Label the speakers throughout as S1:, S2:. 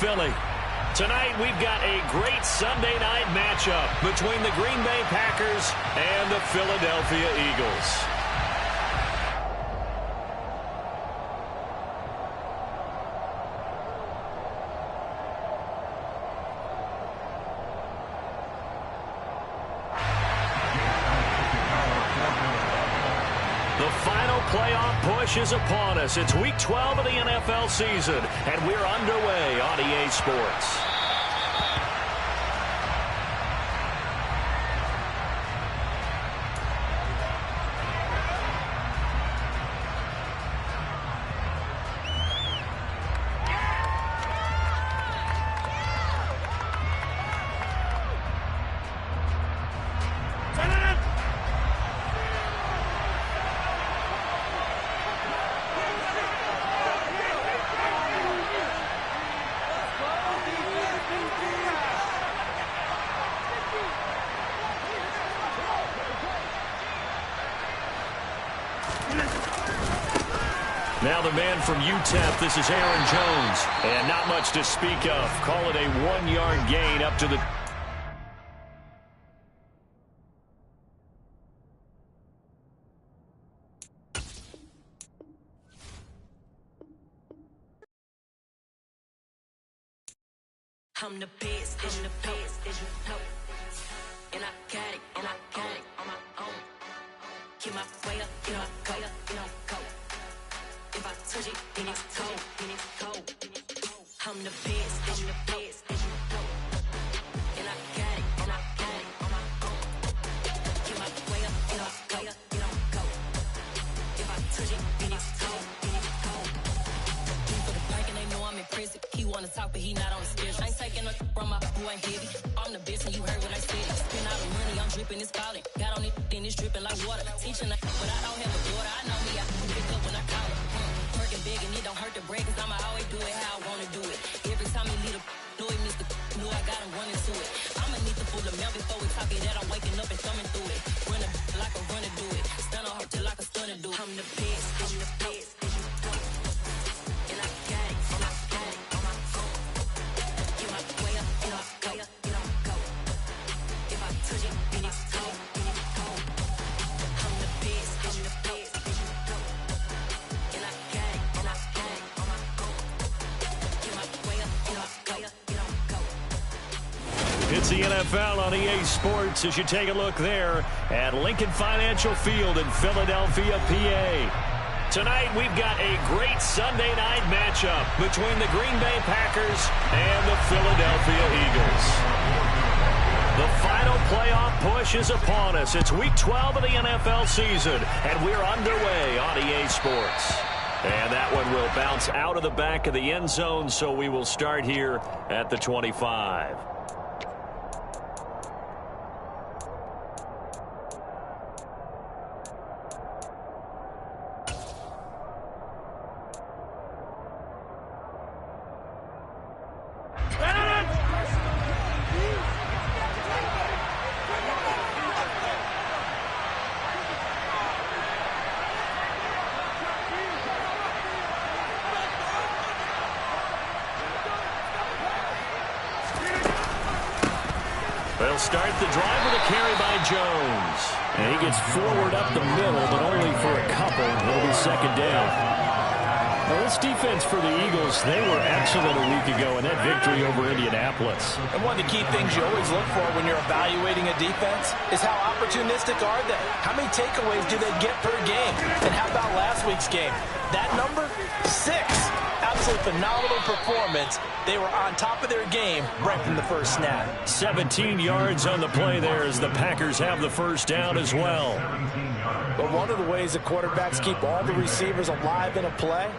S1: Philly. Tonight, we've got a great Sunday night matchup between the Green Bay Packers and the Philadelphia Eagles. The final playoff push is upon us. It's Week 12 of the NFL season, and we're underway on EA Sports. Now the man from UTEP, this is Aaron Jones. And not much to speak of. Call it a 1-yard gain up to the...
S2: I'm the best, and the best, as you know. And I got it, on my own. Get my way up, you know, go. If I touch it, then it's cold, I'm the best, and the best, as you know. And I got it, on my own. Get my way up, you know, go. If I touch it, then it's cold, He for the bike and they know I'm impressive. He wanna talk, but he not on the schedule. I ain't taking no from my boy heavy. I'm the best, and you heard what I said. Spend all the money, I'm dripping, it's falling. Got on it, then it's dripping like water. Teaching, but I don't have a daughter. I know me, I can pick up when I call it. Working big, and it don't hurt to break, cause I'ma always do it how I wanna do it. Every time he lead a know it, Mr. Know I got him running to it. I'ma need to pull the mail before we talk it that I'm waking up and thumbing through it. Run a like a runner do it. Stun on her till like a stunner do it. I'm the best, and the best, and you know. And I got it, on my own. Get my way up, you know, go. If I touch it, then it's cold, I'm the best, and the best, and you know. And I got it, on my own. Get my way up, you know, go.
S1: It's the NFL on EA Sports as you take a look there at Lincoln Financial Field in Philadelphia, PA. Tonight, we've got a great Sunday night matchup between the Green Bay Packers and the Philadelphia Eagles. The final playoff push is upon us. It's Week 12 of the NFL season, and we're underway on EA Sports. And that one will bounce out of the back of the end zone, so we will start here at the 25. They'll start the drive with a carry by Jones. And he gets forward up the middle, but only for a couple. It'll be second down. Well, this defense for the Eagles, they were excellent a week ago in that victory over Indianapolis.
S3: And one of the key things you always look for when you're evaluating a defense is how opportunistic are they? How many takeaways do they get per game? And how about last week's game? That number? 6. Absolute phenomenal performance. They were on top of their game right from the first snap.
S1: 17 yards on the play there as the Packers have the first down as well.
S3: But one of the ways the quarterbacks keep all the receivers alive in a play,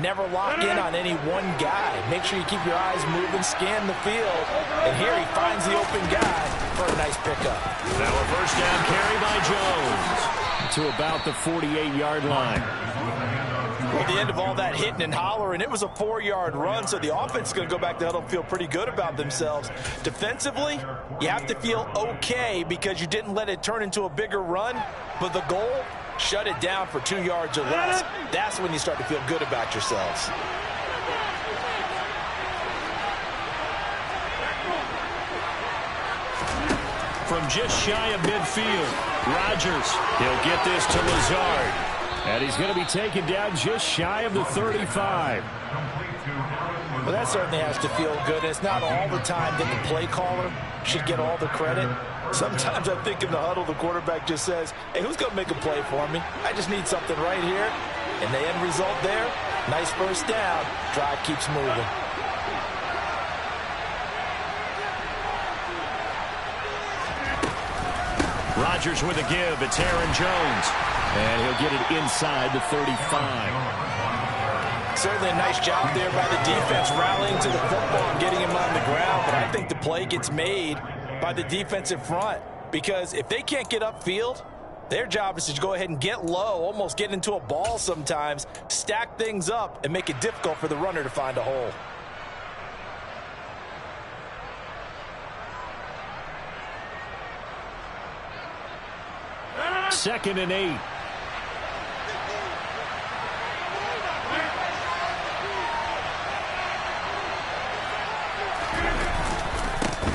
S3: never lock in on any one guy. Make sure you keep your eyes moving, scan the field. And here he finds the open guy for a nice pickup.
S1: Now a first down carry by Jones to about the 48-yard line.
S3: Well, the end of all that hitting and hollering, it was a 4-yard run, so the offense is going to go back to huddle and feel pretty good about themselves. Defensively, you have to feel okay because you didn't let it turn into a bigger run, but the goal, shut it down for 2 yards or less. That's when you start to feel good about yourselves.
S1: from just shy of midfield. Rodgers, he'll get this to Lazard. And he's going to be taken down just shy of the 35.
S3: Well, that certainly has to feel good. It's not all the time that the play caller should get all the credit. Sometimes I think in the huddle, the quarterback just says, hey, who's going to make a play for me? I just need something right here. And the end result there, nice first down. Drive keeps moving.
S1: Rodgers with a give. It's Aaron Jones. And he'll get it inside the 35.
S3: Certainly a nice job there by the defense rallying to the football and getting him on the ground. But I think the play gets made by the defensive front. Because if they can't get upfield, their job is to go ahead and get low, almost get into a ball sometimes, stack things up, and make it difficult for the runner to find a hole.
S1: Second and 8.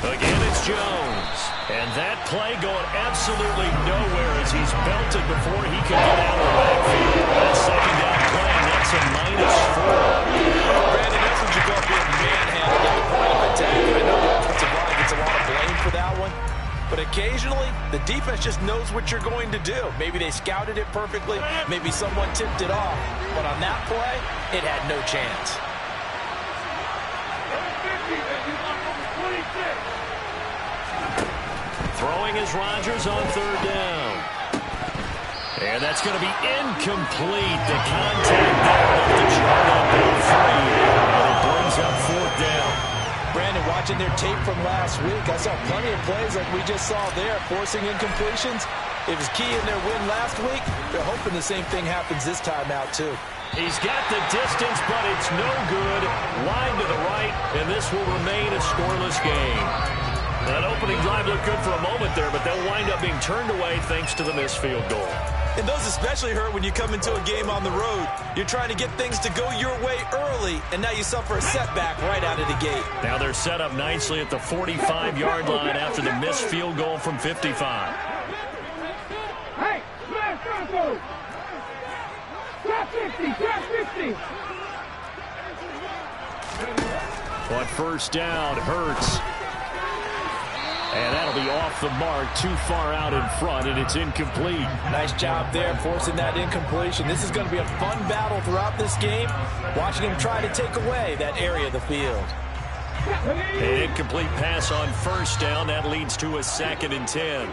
S1: Again, it's Jones. And that play going absolutely nowhere as he's belted before he can get out of the backfield. That second down play, that's a -4.
S3: Brandon, that's what you call being manhandled at the point of attack. I know the offensive line gets a lot of blame for that one. But occasionally, the defense just knows what you're going to do. Maybe they scouted it perfectly. Maybe someone tipped it off. But on that play, it had no chance.
S1: Throwing is Rodgers on third down. And that's going to be incomplete. The contact there left the chart on ball 3. And it brings up fourth down.
S3: Brandon, watching their tape from last week, I saw plenty of plays like we just saw there, forcing incompletions. It was key in their win last week. They're hoping the same thing happens this time out, too.
S1: He's got the distance, but it's no good. Wide to the right, and this will remain a scoreless game. That opening drive looked good for a moment there, but they'll wind up being turned away thanks to the missed field goal.
S3: And those especially hurt when you come into a game on the road. You're trying to get things to go your way early, and now you suffer a setback right out of the gate.
S1: Now they're set up nicely at the 45-yard line after the missed field goal from 55.
S4: Hey, smash Bronco! Top 50, top 50!
S1: On first down, Hurts. And that'll be off the mark, too far out in front, and it's incomplete.
S3: Nice job there, forcing that incompletion. This is going to be a fun battle throughout this game, watching him try to take away that area of the field.
S1: An incomplete pass on first down. That leads to a 2nd and 10.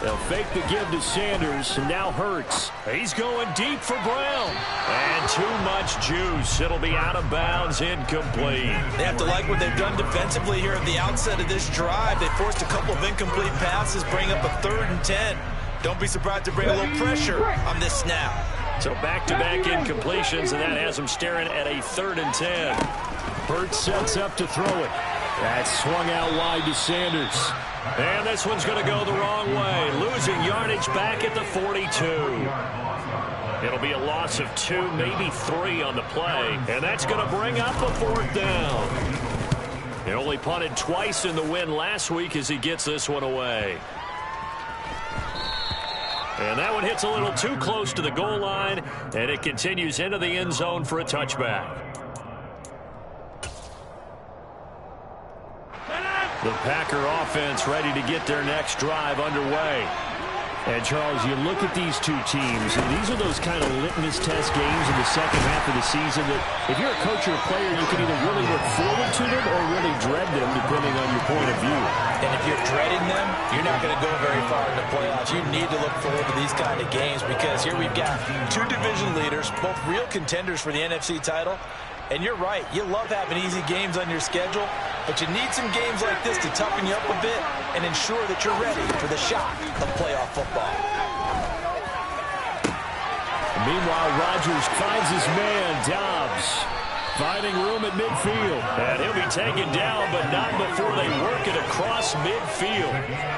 S1: They'll fake the give to Sanders, and now Hurts. He's going deep for Brown. And too much juice. It'll be out of bounds, incomplete.
S3: They have to like what they've done defensively here at the outset of this drive. They forced a couple of incomplete passes, bring up a 3rd and 10. Don't be surprised to bring a little pressure on this snap.
S1: So back-to-back incompletions, and that has them staring at a 3rd and 10. Hurts sets up to throw it. That's swung out wide to Sanders. And this one's going to go the wrong way. Losing yardage back at the 42. It'll be a loss of 2, maybe 3 on the play. And that's going to bring up a 4th down. He only punted twice in the win last week as he gets this one away. And that one hits a little too close to the goal line, and it continues into the end zone for a touchback. The Packer offense ready to get their next drive underway. And, Charles, you look at these two teams, and these are those kind of litmus test games in the second half of the season that if you're a coach or a player, you can either really look forward to them or really dread them, depending on your point of view.
S3: And if you're dreading them, you're not going to go very far in the playoffs. You need to look forward to these kind of games because here we've got 2 division leaders, both real contenders for the NFC title. And you're right, you love having easy games on your schedule, but you need some games like this to toughen you up a bit and ensure that you're ready for the shock of playoff football.
S1: Meanwhile, Rodgers finds his man, Dobbs, finding room at midfield. And he'll be taken down, but not before they work it across midfield.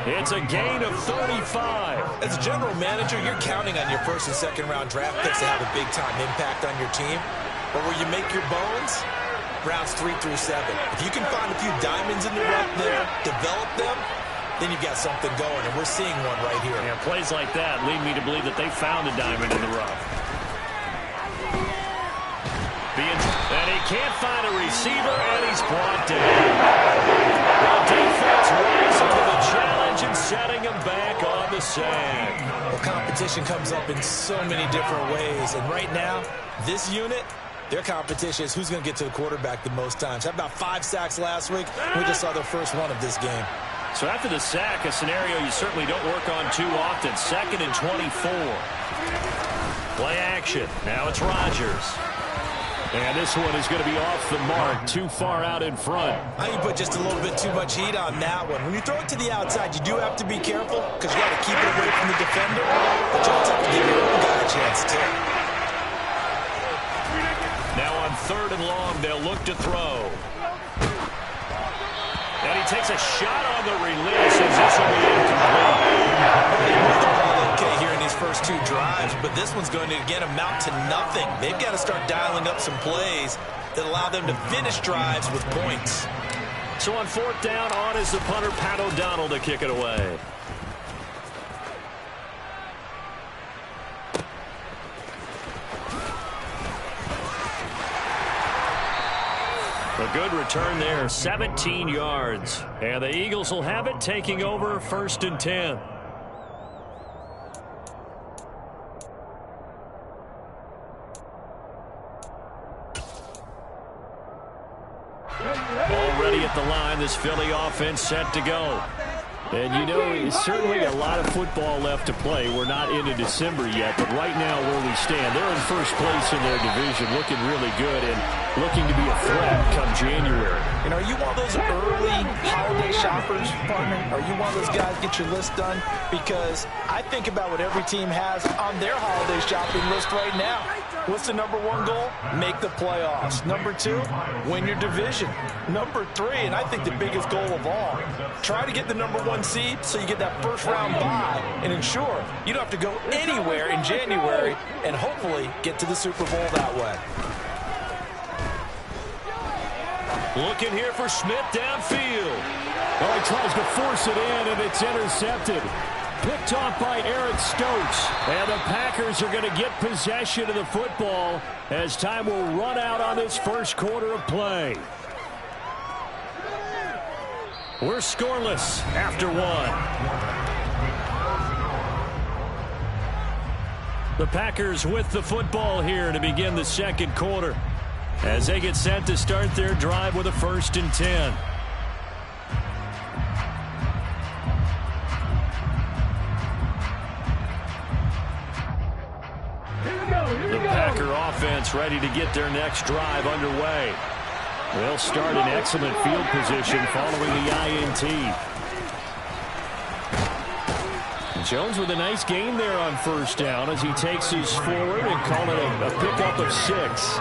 S1: It's a gain of 35.
S3: As a general manager, you're counting on your first and second round draft picks to have a big-time impact on your team. But where you make your bones, rounds 3 through 7. If you can find a few diamonds in the rough there, develop them, then you've got something going, and we're seeing one right here.
S1: Yeah, plays like that lead me to believe that they found a diamond in the rough. And he can't find a receiver, and he's brought down. The defense rising to the challenge and setting him back on the sack.
S3: Well, competition comes up in so many different ways, and right now, this unit, their competition is who's going to get to the quarterback the most times. How about 5 sacks last week? We just saw their first one of this game.
S1: So after the sack, a scenario you certainly don't work on too often. 2nd and 24. Play action. Now it's Rodgers. And this one is going to be off the mark, too far out in front.
S3: I think you put just a little bit too much heat on that one. When you throw it to the outside, you do have to be careful because you got to keep it away from the defender. But you also have to give your own guy a chance, too.
S1: Now on 3rd and long, they'll look to throw. And he takes a shot on the release as this will be incomplete.
S3: They moved the ball okay here in these first 2 drives, but this one's going to, again, amount to nothing. They've got to start dialing up some plays that allow them to finish drives with points.
S1: So on 4th down, on is the punter, Pat O'Donnell, to kick it away. A good return there, 17 yards. And the Eagles will have it, taking over 1st and 10. Already at the line, this Philly offense set to go. And you know, certainly a lot of football left to play. We're not into December yet, but right now where we stand, they're in first place in their division, looking really good and looking to be a threat come January.
S3: And are you one of those early holiday shoppers, partner? Are you one of those guys get your list done? Because I think about what every team has on their holiday shopping list right now. What's the number 1 goal? Make the playoffs. Number 2, win your division. Number 3, and I think the biggest goal of all, try to get the number 1 seed so you get that first round bye and ensure you don't have to go anywhere in January and hopefully get to the Super Bowl that way.
S1: Looking here for Smith downfield. Oh, he tries to force it in, and it's intercepted. Picked off by Eric Stokes. And the Packers are going to get possession of the football as time will run out on this first quarter of play. We're scoreless after 1. The Packers with the football here to begin the second quarter as they get set to start their drive with a 1st and 10. The Packer offense ready to get their next drive underway. They'll start in excellent field position following the INT. Jones with a nice gain there on 1st down as he takes his forward and call it a pickup of 6.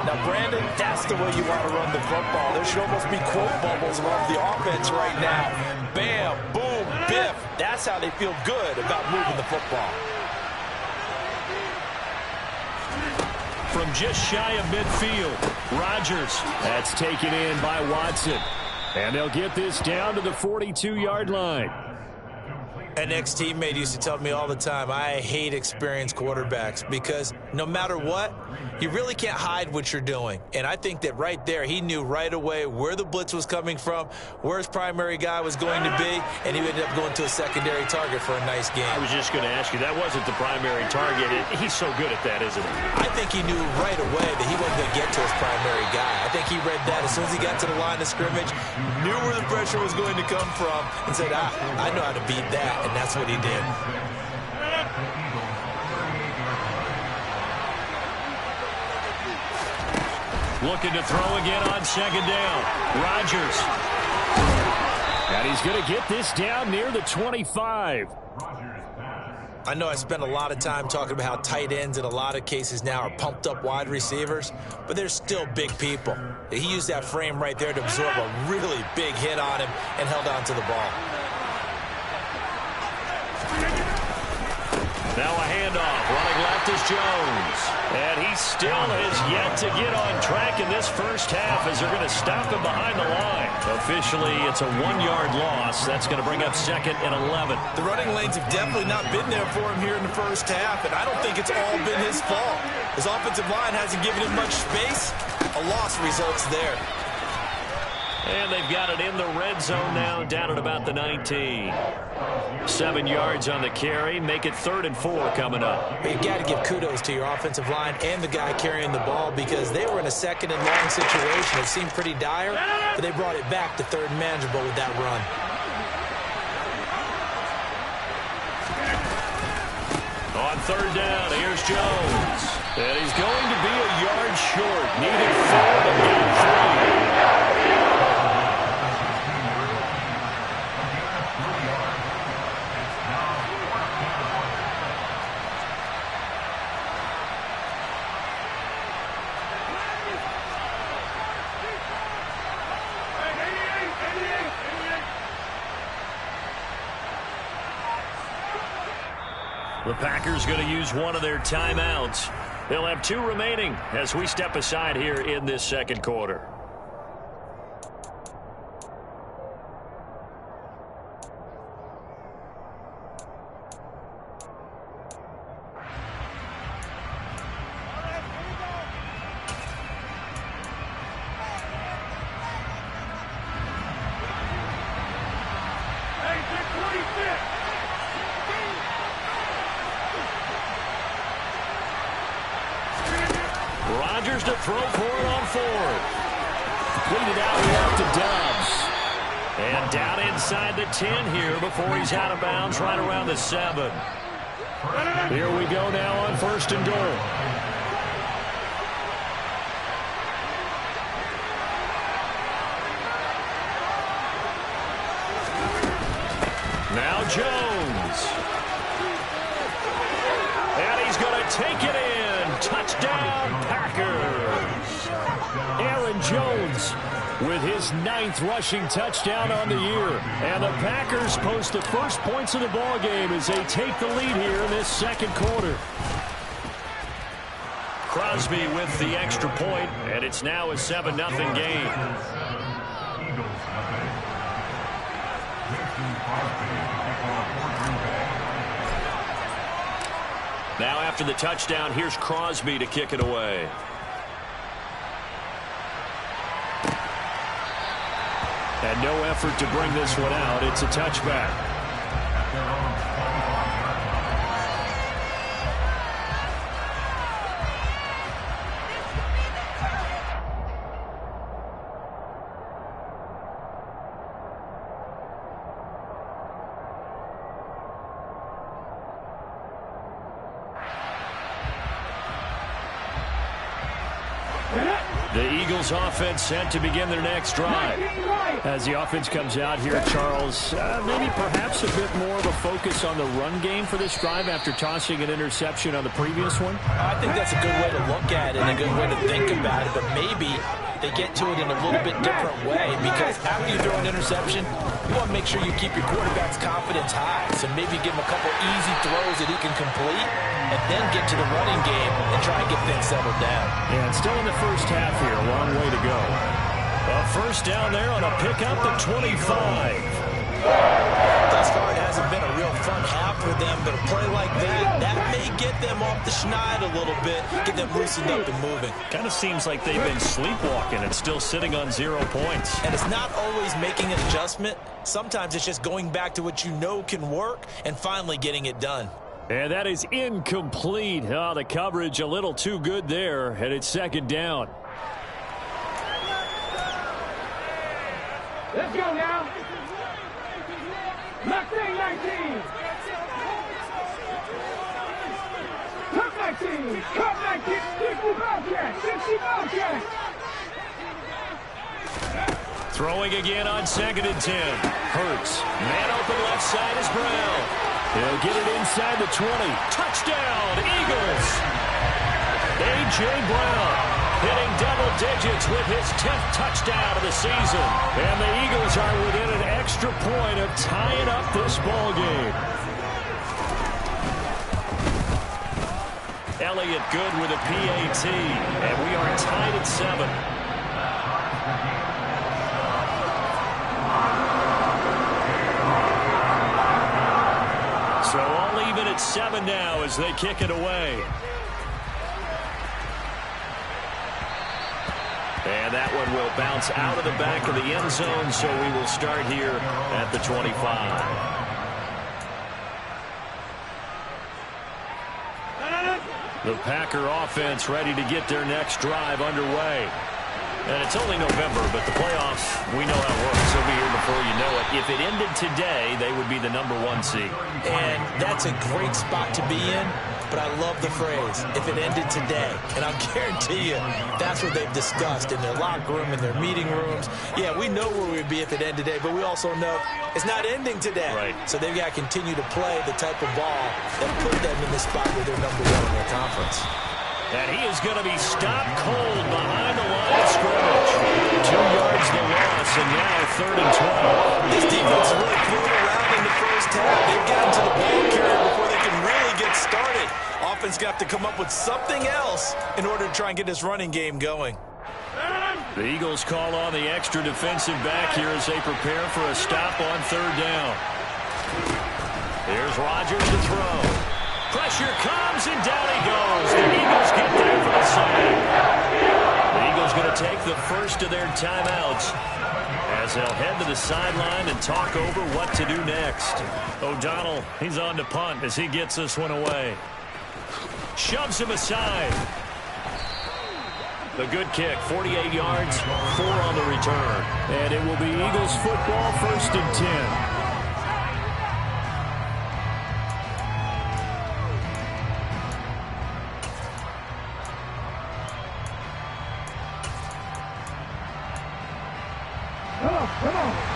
S3: Now, Brandon, that's the way you want to run the football. There should almost be quote bubbles above the offense right now. Bam, boom, biff. That's how they feel good about moving the football.
S1: From just shy of midfield, Rodgers. That's taken in by Watson. And they'll get this down to the 42-yard line.
S3: An ex-teammate used to tell me all the time, I hate experienced quarterbacks because no matter what, you really can't hide what you're doing. And I think that right there, he knew right away where the blitz was coming from, where his primary guy was going to be, and he ended up going to a secondary target for a nice game.
S1: I was just going to ask you, that wasn't the primary target. He's so good at that, isn't he?
S3: I think he knew right away that he wasn't going to get to his primary guy. I think he read that as soon as he got to the line of scrimmage, knew where the pressure was going to come from, and said, I know how to beat that. And that's what he did.
S1: Looking to throw again on 2nd down. Rodgers. And he's going to get this down near the 25.
S3: I know I spent a lot of time talking about how tight ends in a lot of cases now are pumped up wide receivers, but they're still big people. He used that frame right there to absorb a really big hit on him and held on to the ball. Now a handoff. Running left is Jones. And he
S1: still has yet to get on track in this first half as they're going to stop him behind the line. Officially, it's a 1-yard loss. That's going to bring up 2nd and 11.
S3: The running lanes have definitely not been there for him here in the first half, and I don't think it's all been his fault. His offensive line hasn't given him much space. A loss results there.
S1: And they've got it in the red zone now, down at about the 19. 7 yards on the carry. Make it 3rd and 4 coming up.
S3: You got to give kudos to your offensive line and the guy carrying the ball because they were in a 2nd and long situation. It seemed pretty dire, but they brought it back to 3rd and manageable with that run.
S1: On 3rd down, here's Jones. And he's going to be a yard short. Needed 4 to get 3. The Packers going to use one of their timeouts. They'll have 2 remaining as we step aside here in this second quarter. Rodgers to throw for it on 4th. Completed out here to Dobbs. And down inside the 10 here before he's out of bounds right around the 7. Here we go now on 1st and goal. Now Jones. And he's going to take it in. Touchdown, Packers. Aaron Jones with his 9th rushing touchdown on the year. And the Packers post the first points of the ball game as they take the lead here in this second quarter. Crosby with the extra point, and it's now a 7-0 game. Now after the touchdown, here's Crosby to kick it away. And no effort to bring this one out. It's a touchback. The Eagles offense set to begin their next drive. As the offense comes out here, Charles, maybe perhaps a bit more of a focus on the run game for this drive after tossing an interception on the previous one?
S3: I think that's a good way to look at it and a good way to think about it, but maybe they get to it in a little bit different way because after you throw an interception, you want to make sure you keep your quarterback's confidence high. So maybe give him a couple easy throws that he can complete and then get to the running game and try and get things settled down.
S1: And still in the first half here, a long way to go. A first down there on a pickup at 25.
S3: Thus far, it hasn't been a real fun half for them, but a play like that may get them off the schneid a little bit, get them loosened up and moving.
S1: Kind of seems like they've been sleepwalking and still sitting on 0 points.
S3: And it's not always making an adjustment. Sometimes it's just going back to what you know can work and finally getting it done.
S1: And that is incomplete. Oh, the coverage a little too good there, and it's second down.
S4: Let's go now. Left thing 19. Cut 19. Cut 19. 60 Bobcat. 60 Bobcat.
S1: Throwing again on 2nd and 10. Hurts. Man open left side is Brown. He'll get it inside the 20. Touchdown, Eagles. A.J. Brown hitting double digits with his 10th touchdown of the season. And the Eagles are within an extra point of tying up this ball game. Elliott good with a PAT, and we are tied at 7. So all even at 7 now as they kick it away. And that one will bounce out of the back of the end zone, so we will start here at the 25. The Packer offense ready to get their next drive underway. And it's only November, but the playoffs, we know how it works. They'll be here before you know it. If it ended today, they would be the #1 seed.
S3: And that's a great spot to be in, but I love the phrase, if it ended today. And I'll guarantee you, that's what they've discussed in their locker room, in their meeting rooms. Yeah, we know where we'd be if it ended today, but we also know it's not ending today.
S1: Right.
S3: So they've got to continue to play the type of ball that put them in the spot where they're #1 in their conference.
S1: And he is going to be stopped cold behind the line of scrimmage. 2 yards the loss, and now 3rd and 12.
S3: This defense really flew around in the first half. They've gotten to the ball carrier before they can really get started. Offense got to come up with something else in order to try and get this running game going.
S1: The Eagles call on the extra defensive back here as they prepare for a stop on 3rd down. Here's Rodgers to throw. Pressure comes, and down he goes. The Eagles get there for the sack. The Eagles going to take the first of their timeouts as they'll head to the sideline and talk over what to do next. O'Donnell, he's on to punt as he gets this one away. Shoves him aside. The good kick, 48 yards, 4 on the return. And it will be Eagles football, 1st and 10.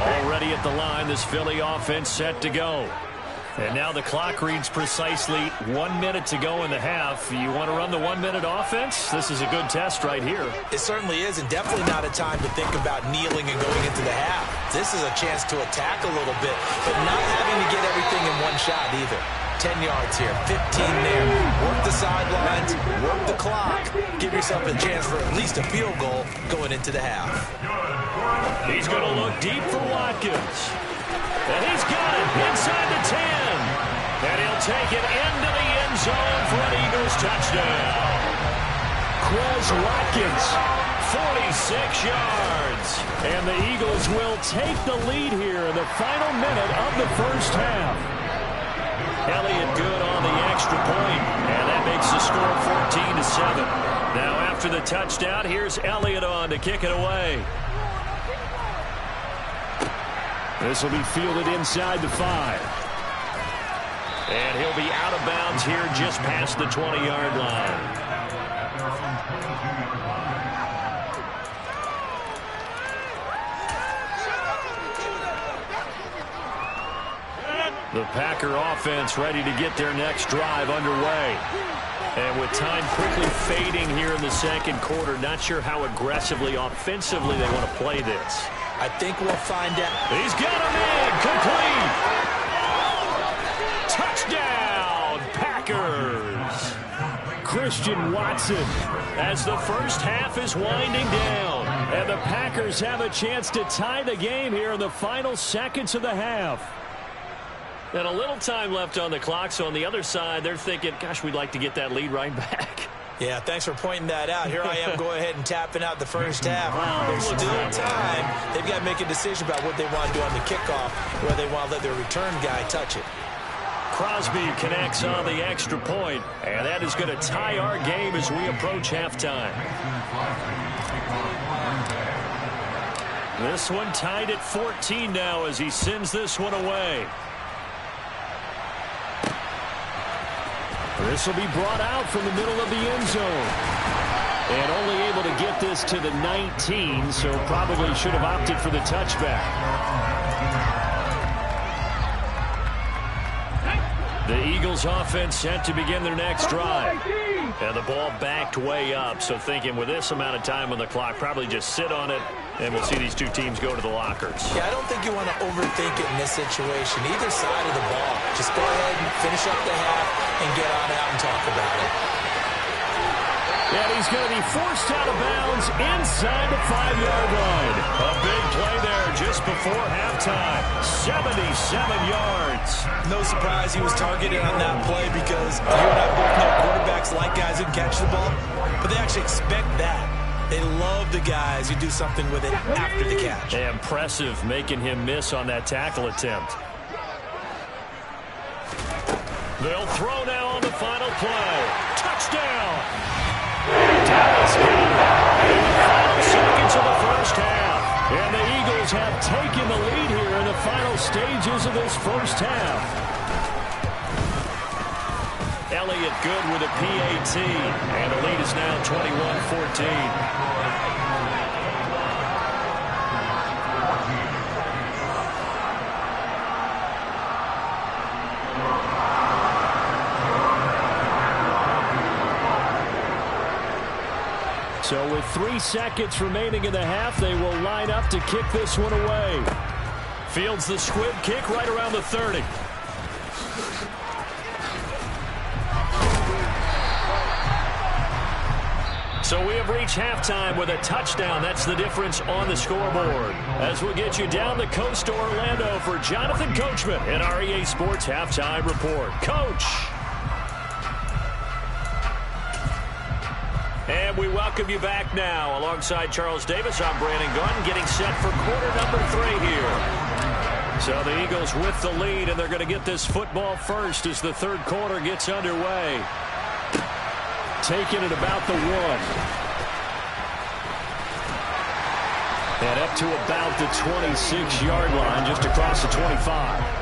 S1: Already at the line, this Philly offense set to go. And now the clock reads precisely 1 minute to go in the half. You want to run the 1-minute offense? This is a good test right here.
S3: It certainly is, and definitely not a time to think about kneeling and going into the half. This is a chance to attack a little bit, but not having to get everything in one shot either. 10 yards here, 15 there. Work the sidelines, work the clock. Give yourself a chance for at least a field goal going into the half.
S1: He's going to look deep for Watkins. And he's got it inside the 10. And he'll take it into the end zone for an Eagles touchdown. Quez Watkins, 46 yards. And the Eagles will take the lead here in the final minute of the first half. Elliott good on the extra point, and that makes the score 14-7. Now after the touchdown, here's Elliott on to kick it away. This will be fielded inside the 5. And he'll be out of bounds here just past the 20-yard line. The Packer offense ready to get their next drive underway. And with time quickly fading here in the second quarter, not sure how aggressively, offensively they want to play this.
S3: I think we'll find out.
S1: He's got a man complete. Touchdown, Packers. Christian Watson as the first half is winding down. And the Packers have a chance to tie the game here in the final seconds of the half. And a little time left on the clock, so on the other side, they're thinking, gosh, we'd like to get that lead right back.
S3: Yeah, thanks for pointing that out. Here I am, go ahead and tapping out the first half. There's still time. They've got to make a decision about what they want to do on the kickoff, where they want to let their return guy touch it.
S1: Crosby connects on the extra point, and that is going to tie our game as we approach halftime. This one tied at 14 now as he sends this one away. This will be brought out from the middle of the end zone. And only able to get this to the 19, so probably should have opted for the touchback. The Eagles offense set to begin their next drive. And the ball backed way up, so thinking with this amount of time on the clock, probably just sit on it, and we'll see these two teams go to the lockers.
S3: Yeah, I don't think you want to overthink it in this situation. Either side of the ball. Just go ahead and finish up the half and get on out and talk about it.
S1: And he's going to be forced out of bounds inside the 5-yard line. A big play there just before halftime. 77 yards.
S3: No surprise he was targeted on that play because you and I both know quarterbacks like guys who catch the ball, but they actually expect that. They love the guys who do something with it after the catch.
S1: Impressive making him miss on that tackle attempt. They'll throw now on the final play. Touchdown! Dallas got it in the final seconds of the first half. And the Eagles have taken the lead here in the final stages of this first half. Elliott good with a PAT. And the lead is now 21-14. So with 3 seconds remaining in the half, they will line up to kick this one away. Fields the squib kick right around the 30. So we have reached halftime with a touchdown. That's the difference on the scoreboard. As we'll get you down the coast to Orlando for Jonathan Coachman in our EA Sports Halftime Report. Coach! And we welcome you back now. Alongside Charles Davis, I'm Brandon Gunn, getting set for quarter number 3 here. So the Eagles with the lead, and they're going to get this football first as the third quarter gets underway. Taking it about the 1. And up to about the 26-yard line, just across the 25.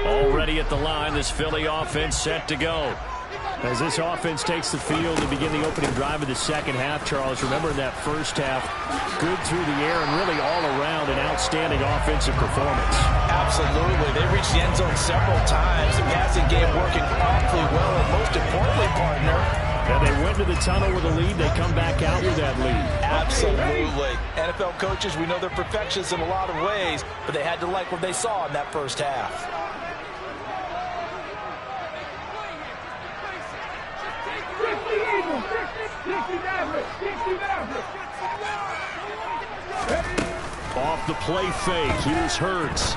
S1: Already at the line, this Philly offense set to go. As this offense takes the field to begin the opening drive of the second half, Charles, remember in that first half, good through the air and really all around an outstanding offensive performance.
S3: Absolutely. They reached the end zone several times. The passing game working awfully well, and most importantly, partner,
S1: and they went to the tunnel with a lead. They come back out with that lead.
S3: Absolutely. NFL coaches, we know they're perfectionists in a lot of ways, but they had to like what they saw in that first half.
S1: Off the play fake, here's Hurts.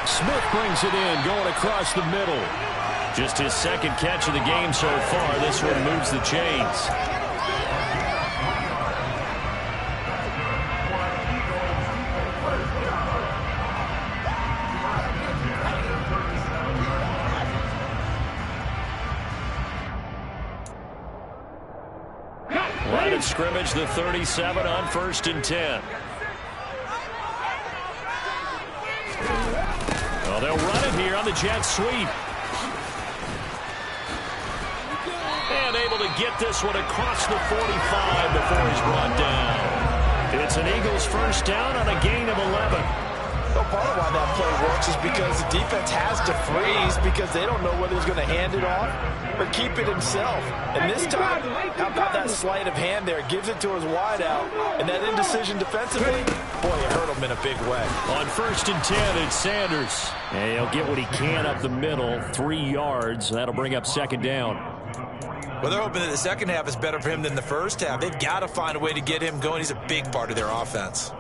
S1: Smith brings it in, going across the middle. Just his second catch of the game so far. This one moves the chains. Line of scrimmage, the 37 on 1st and 10. Well, they'll run it here on the jet sweep. And able to get this one across the 45 before he's brought down. It's an Eagles first down on a gain of 11.
S3: Well, part of why that play works is because the defense has to freeze because they don't know whether he's going to hand it off or keep it himself. And this time, how about that sleight of hand there? Gives it to his wideout. And that indecision defensively, boy, it hurt him in a big way.
S1: On 1st and 10, it's Sanders. And he'll get what he can up the middle, 3 yards. That'll bring up second down.
S3: Well, they're hoping that the second half is better for him than the first half. They've got to find a way to get him going. He's a big part of their offense.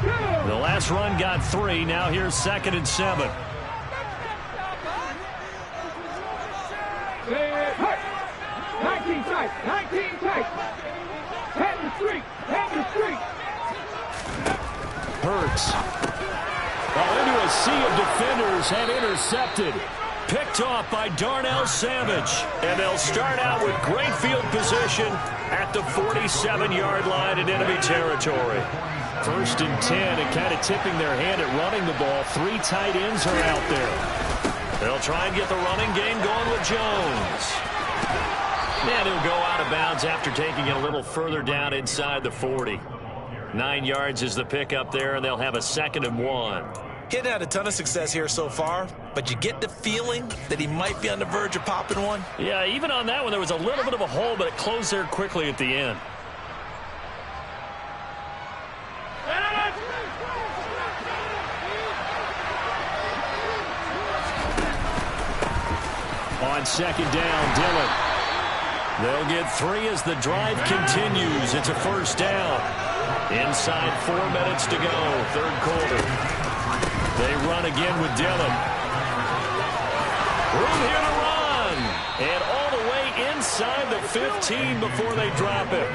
S1: The last run got 3. Now here's 2nd and 7.
S4: 19 tight. 19 tight. Head the street. Head the street.
S1: Hurts. Well, into a sea of defenders and intercepted. Picked off by Darnell Savage. And they'll start out with great field position at the 47-yard line in enemy territory. 1st and 10, and kind of tipping their hand at running the ball. 3 tight ends are out there. They'll try and get the running game going with Jones. And he'll go out of bounds after taking it a little further down inside the 40. 9 yards is the pickup there, and they'll have a 2nd and 1.
S3: He hadn't had a ton of success here so far, but you get the feeling that he might be on the verge of popping one.
S1: Yeah, even on that one, there was a little bit of a hole, but it closed there quickly at the end. On 2nd down, Dillon. They'll get 3 as the drive continues. It's a 1st down. Inside 4 minutes to go, 3rd quarter. They run again with Dillon. Room here to run. And all the way inside the 15 before they drop it.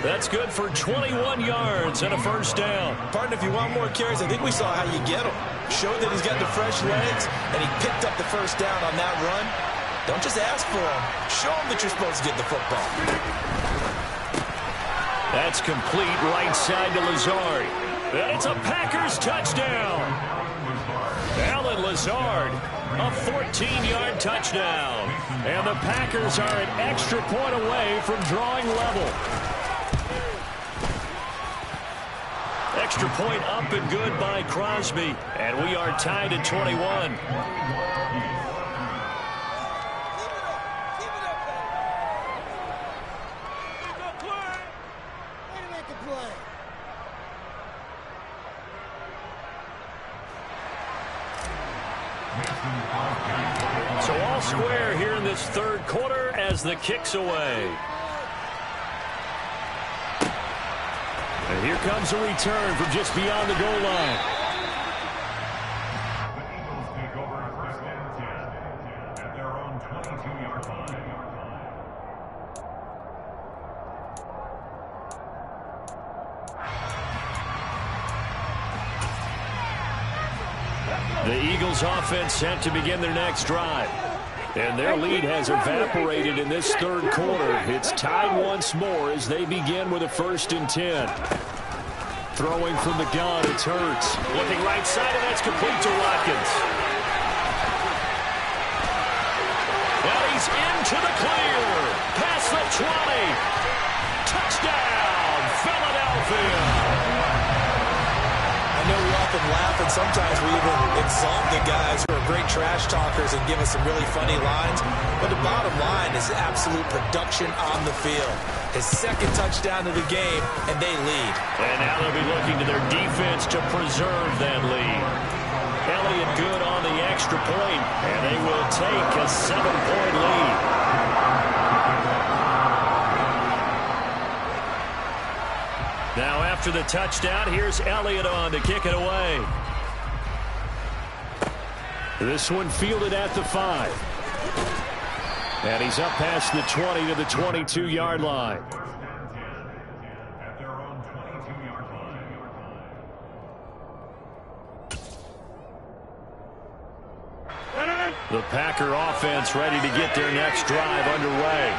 S1: That's good for 21 yards and a 1st down.
S3: Partner, if you want more carries, I think we saw how you get them. Showed that he's got the fresh legs, and he picked up the 1st down on that run. Don't just ask for them. Show them that you're supposed to get the football.
S1: That's complete right side to Lazard. And it's a Packers touchdown. Allen Lazard, a 14-yard touchdown. And the Packers are an extra point away from drawing level. Extra point up and good by Crosby. And we are tied at 21. So all square here in this 3rd quarter as the kick's away. And here comes a return from just beyond the goal line.
S5: Eagles take over 1st and 10 at their own 22-yard line.
S1: The Eagles offense set to begin their next drive. And their lead has evaporated in this 3rd quarter. It's tied once more as they begin with a 1st and 10. Throwing from the gun, it's Hurts. Looking right side, and that's complete to Watkins. Now he's into the clear. Past the 20. Touchdown, Philadelphia.
S3: I know we often laugh, and sometimes we even exalt the guys who are great trash talkers and give us some really funny lines. But the bottom line is absolute production on the field. His 2nd touchdown of the game, and they lead.
S1: And now they'll be looking to their defense to preserve that lead. Elliott good on the extra point, and they will take a 7-point lead. Now after the touchdown, here's Elliott on to kick it away. This one fielded at the 5. And he's up past the 20 to the 22-yard line.
S5: At their own 22-yard line.
S1: The Packer offense ready to get their next drive underway.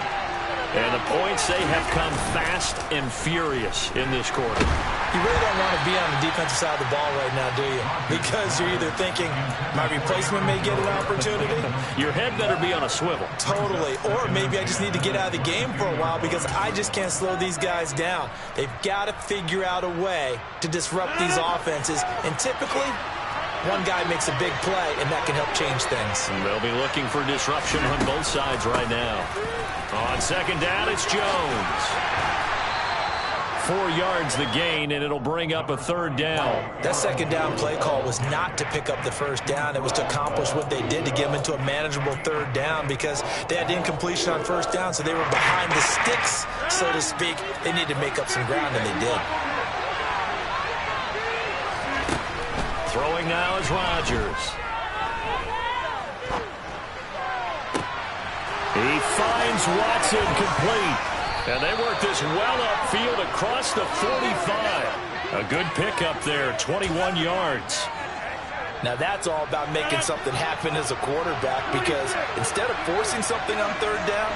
S1: And the points, they have come fast and furious in this quarter.
S3: You really don't want to be on the defensive side of the ball right now, do you? Because you're either thinking, my replacement may get an opportunity.
S1: Your head better be on a swivel.
S3: Totally. Or maybe I just need to get out of the game for a while because I just can't slow these guys down. They've got to figure out a way to disrupt these offenses. And typically, one guy makes a big play, and that can help change things.
S1: And they'll be looking for disruption on both sides right now. On 2nd down, it's Jones. 4 yards the gain, and it'll bring up a 3rd down.
S3: That 2nd down play call was not to pick up the 1st down. It was to accomplish what they did to get them into a manageable 3rd down because they had incompletion on 1st down, so they were behind the sticks, so to speak. They needed to make up some ground, and they did.
S1: Throwing now is Rodgers. He finds Watson complete. And they work this well upfield across the 45. A good pickup there, 21 yards.
S3: Now that's all about making something happen as a quarterback because instead of forcing something on 3rd down,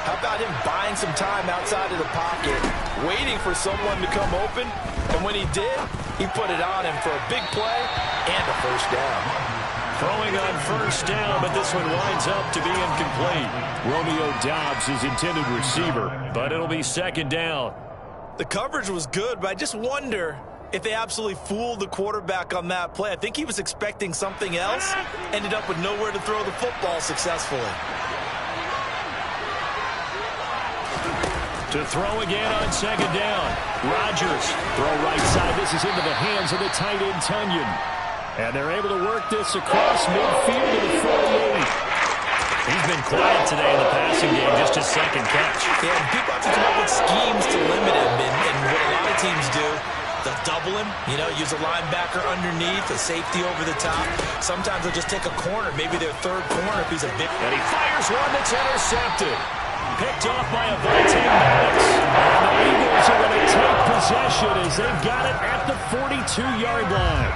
S3: how about him buying some time outside of the pocket, waiting for someone to come open, and when he did, he put it on him for a big play and a 1st down.
S1: Throwing on 1st down, but this one winds up to be incomplete. Romeo Doubs is intended receiver, but it'll be 2nd down.
S3: The coverage was good, but I just wonder if they absolutely fooled the quarterback on that play. I think he was expecting something else, ended up with nowhere to throw the football successfully.
S1: To throw again on second down. Rodgers, throw right side. This is into the hands of the tight end, Tunyon. And they're able to work this across midfield to the 48. He's been quiet today in the passing game, just his second catch.
S3: Yeah, and people have to come up with schemes to limit him, and what a lot of teams do, they'll double him, use a linebacker underneath, a safety over the top. Sometimes they'll just take a corner, maybe their third corner if he's a big...
S1: And he fires one that's intercepted. Picked off by Avante Maddox. And the Eagles are going to take possession as they've got it at the 42-yard line.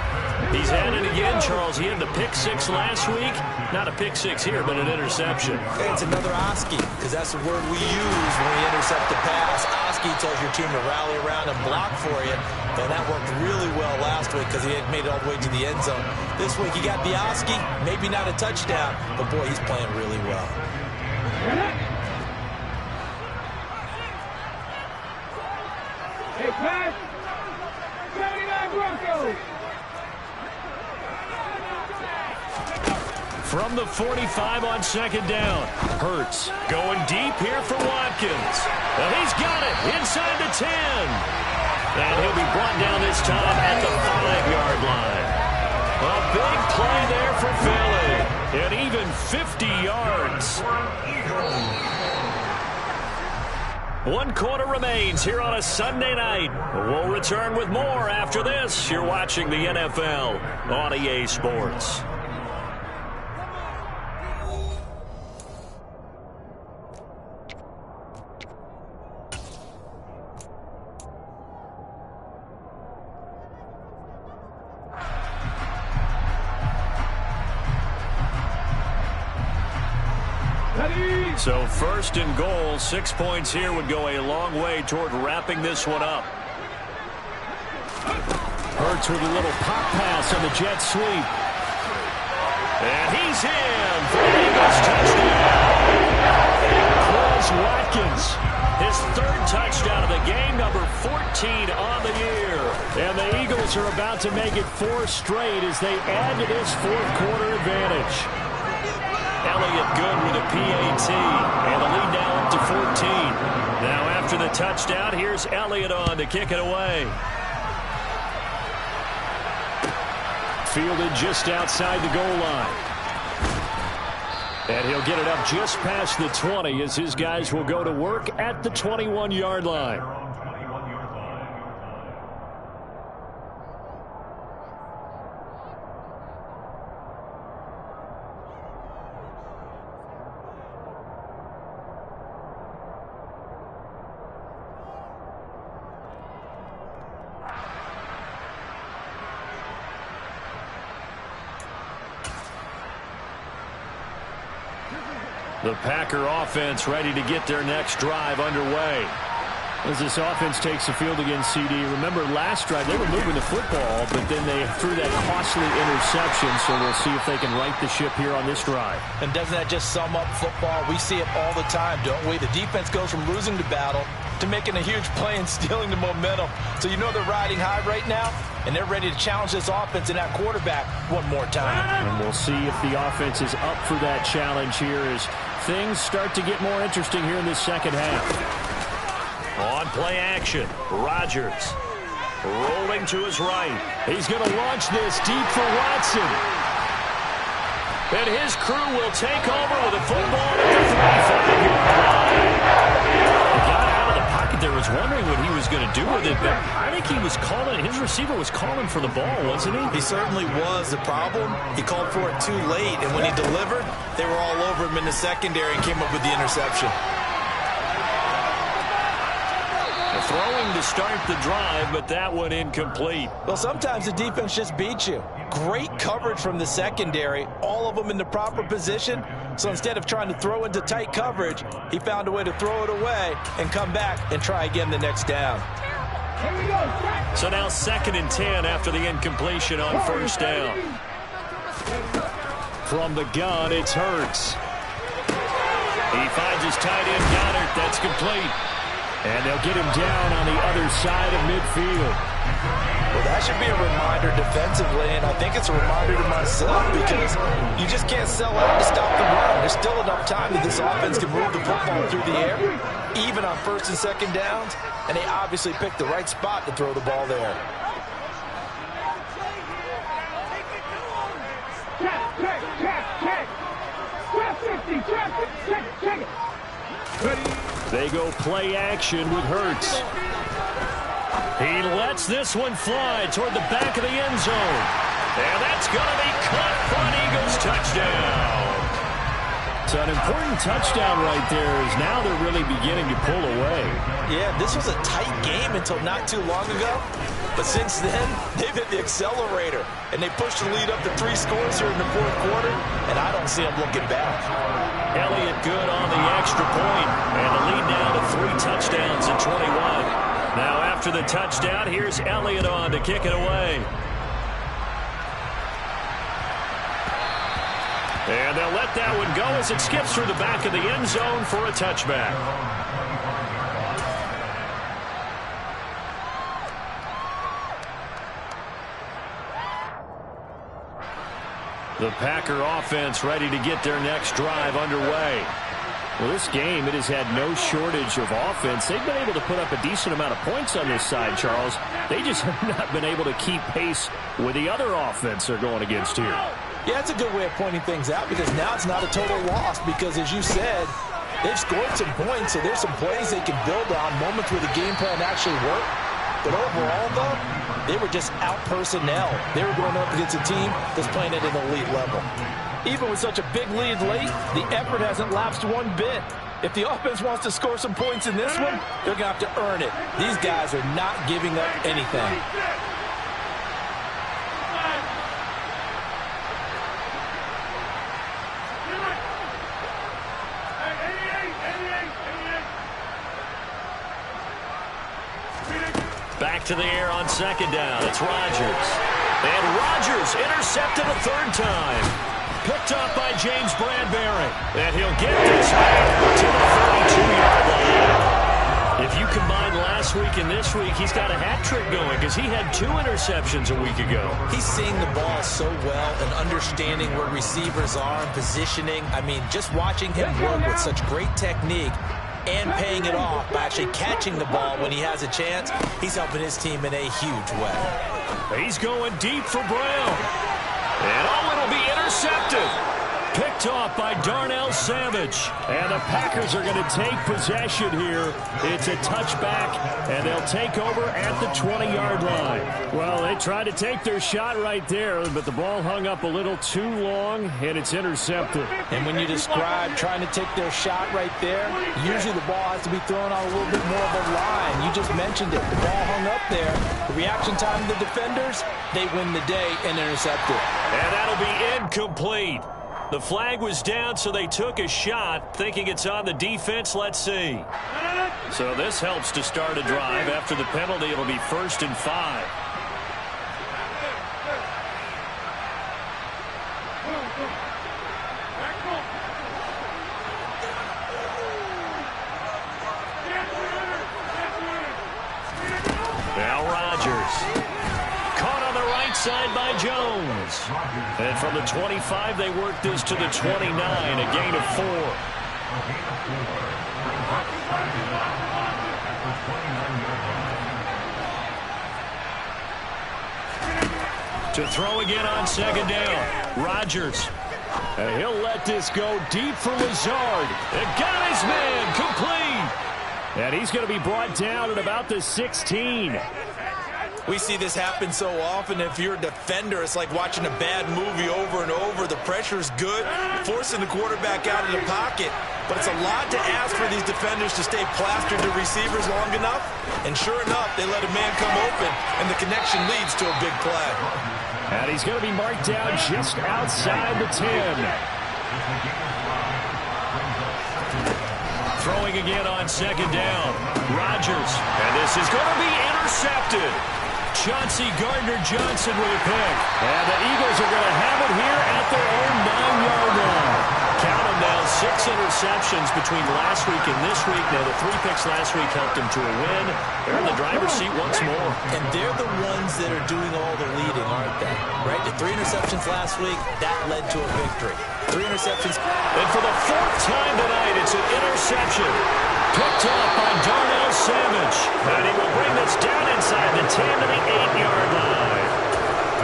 S1: He's at it again, Charles. He had the pick six last week. Not a pick six here, but an interception.
S3: Hey, it's another Oski, because that's the word we use when we intercept the pass. Oski tells your team to rally around and block for you. And that worked really well last week because he had made it all the way to the end zone. This week he got the Oski, maybe not a touchdown, but boy, he's playing really well.
S4: Hey, pass. 79 Broncos.
S1: From the 45 on second down. Hurts going deep here for Watkins. Well, he's got it inside the 10. And he'll be brought down this time at the 5-yard line. A big play there for Philly. And even 50 yards. 1 quarter remains here on a Sunday night. We'll return with more after this. You're watching the NFL on EA Sports. So first and goal, 6 points here would go a long way toward wrapping this one up. Hurts with a little pop pass on the jet sweep. And he's in for the Eagles touchdown. Chris Watkins, his 3rd touchdown of the game, number 14 on the year. And the Eagles are about to make it 4 straight as they add to this 4th quarter advantage. Elliott good with a PAT, and the lead now up to 14. Now after the touchdown, here's Elliott on to kick it away. Fielded just outside the goal line. And he'll get it up just past the 20 as his guys will go to work at the 21-yard line. The Packer offense ready to get their next drive underway. As this offense takes the field against CD. Remember last drive they were moving the football, but then they threw that costly interception, so we'll see if they can right the ship here on this drive.
S3: And doesn't that just sum up football? We see it all the time, don't we? The defense goes from losing the battle to making a huge play and stealing the momentum. So you know they're riding high right now, and they're ready to challenge this offense and that quarterback one more time.
S1: And we'll see if the offense is up for that challenge here as things start to get more interesting here in this second half. On play action, Rodgers rolling to his right. He's going to launch this deep for Watson. And his crew will take over with a football at the 35-yard line. He got out of the pocket there, was wondering what he was going to do with it, but I think he was calling, his receiver was calling for the ball, wasn't he?
S3: He certainly was. The problem, he called for it too late, and when he delivered, they were all over him in the secondary and came up with the interception.
S1: Throwing to start the drive, but that one incomplete.
S3: Well, sometimes the defense just beats you. Great coverage from the secondary, all of them in the proper position. So instead of trying to throw into tight coverage, he found a way to throw it away and come back and try again the next down.
S1: So now 2nd and 10 after the incompletion on first down. From the gun, it's Hurts. He finds his tight end, Goddard. That's complete. And they'll get him down on the other side of midfield.
S3: Well, that should be a reminder defensively, and I think it's a reminder to myself because you just can't sell out to stop the run. There's still enough time that this offense can move the football through the air, even on first and second downs, and they obviously picked the right spot to throw the ball there.
S1: They go play action with Hurts. He lets this one fly toward the back of the end zone. And that's going to be caught for an Eagles touchdown. So an important touchdown right there is now they're really beginning to pull away.
S3: Yeah, this was a tight game until not too long ago. But since then, they've hit the accelerator. And they pushed the lead up to 3 scores here in the fourth quarter. And I don't see them looking back.
S1: Elliott good on the extra point. And the lead now to 3 touchdowns at 21. Now after the touchdown, here's Elliott on to kick it away. And they'll let that one go as it skips through the back of the end zone for a touchback. The Packer offense ready to get their next drive underway. Well, this game, it has had no shortage of offense. They've been able to put up a decent amount of points on this side, Charles. They just have not been able to keep pace with the other offense they're going against here.
S3: Yeah, that's a good way of pointing things out because now it's not a total loss because, as you said, they've scored some points, so there's some plays they can build on, moments where the game plan actually worked. But overall, though, they were just out-personnel. They were going up against a team that's playing at an elite level. Even with such a big lead late, the effort hasn't lapsed one bit. If the offense wants to score some points in this one, they're going to have to earn it. These guys are not giving up anything.
S1: Back to the air on second down. It's Rodgers. And Rodgers intercepted a third time. Picked up by James Bradbury. And he'll get this man to the 32-yard line. If you combine last week and this week, he's got a hat trick going because he had 2 interceptions a week ago.
S3: He's seeing the ball so well and understanding where receivers are and positioning. I mean, just watching him work with such great technique and paying it off by actually catching the ball when he has a chance, he's helping his team in a huge way.
S1: He's going deep for Brown. And it'll be intercepted. Picked off by Darnell Savage. And the Packers are going to take possession here. It's a touchback, and they'll take over at the 20-yard line. Well, they tried to take their shot right there, but the ball hung up a little too long, and it's intercepted.
S3: And when you describe trying to take their shot right there, usually the ball has to be thrown on a little bit more of a line. You just mentioned it. The ball hung up there. The reaction time of the defenders, they win the day and intercept it.
S1: And that'll be incomplete. The flag was down, so they took a shot, thinking it's on the defense. Let's see. So this helps to start a drive. After the penalty, it'll be 1st and 5. Now Rodgers. Caught on the right side by Jones. And from the 25, they work this to the 29, a gain of 4. To throw again on second down. Rodgers. And he'll let this go deep for Lazard. And got his man complete. And he's going to be brought down at about the 16.
S3: We see this happen so often. If you're a defender, it's like watching a bad movie over and over. The pressure's good, forcing the quarterback out of the pocket. But it's a lot to ask for these defenders to stay plastered to receivers long enough. And sure enough, they let a man come open, and the connection leads to a big play.
S1: And he's going to be marked down just outside the 10. Throwing again on second down. Rodgers. And this is going to be intercepted. Chauncey Gardner-Johnson with a pick. And the Eagles are going to have it here at their own 9-yard line. Count them now, 6 interceptions between last week and this week. Now, the 3 picks last week helped him to a win. They're in the driver's seat once more.
S3: And they're the ones that are doing all the leading, aren't they? Right? The 3 interceptions last week, that led to a victory. 3 interceptions.
S1: And for the 4th time tonight, it's an interception. Picked up by Darnell Savage. And he will bring this down inside the 10 to the 8-yard line.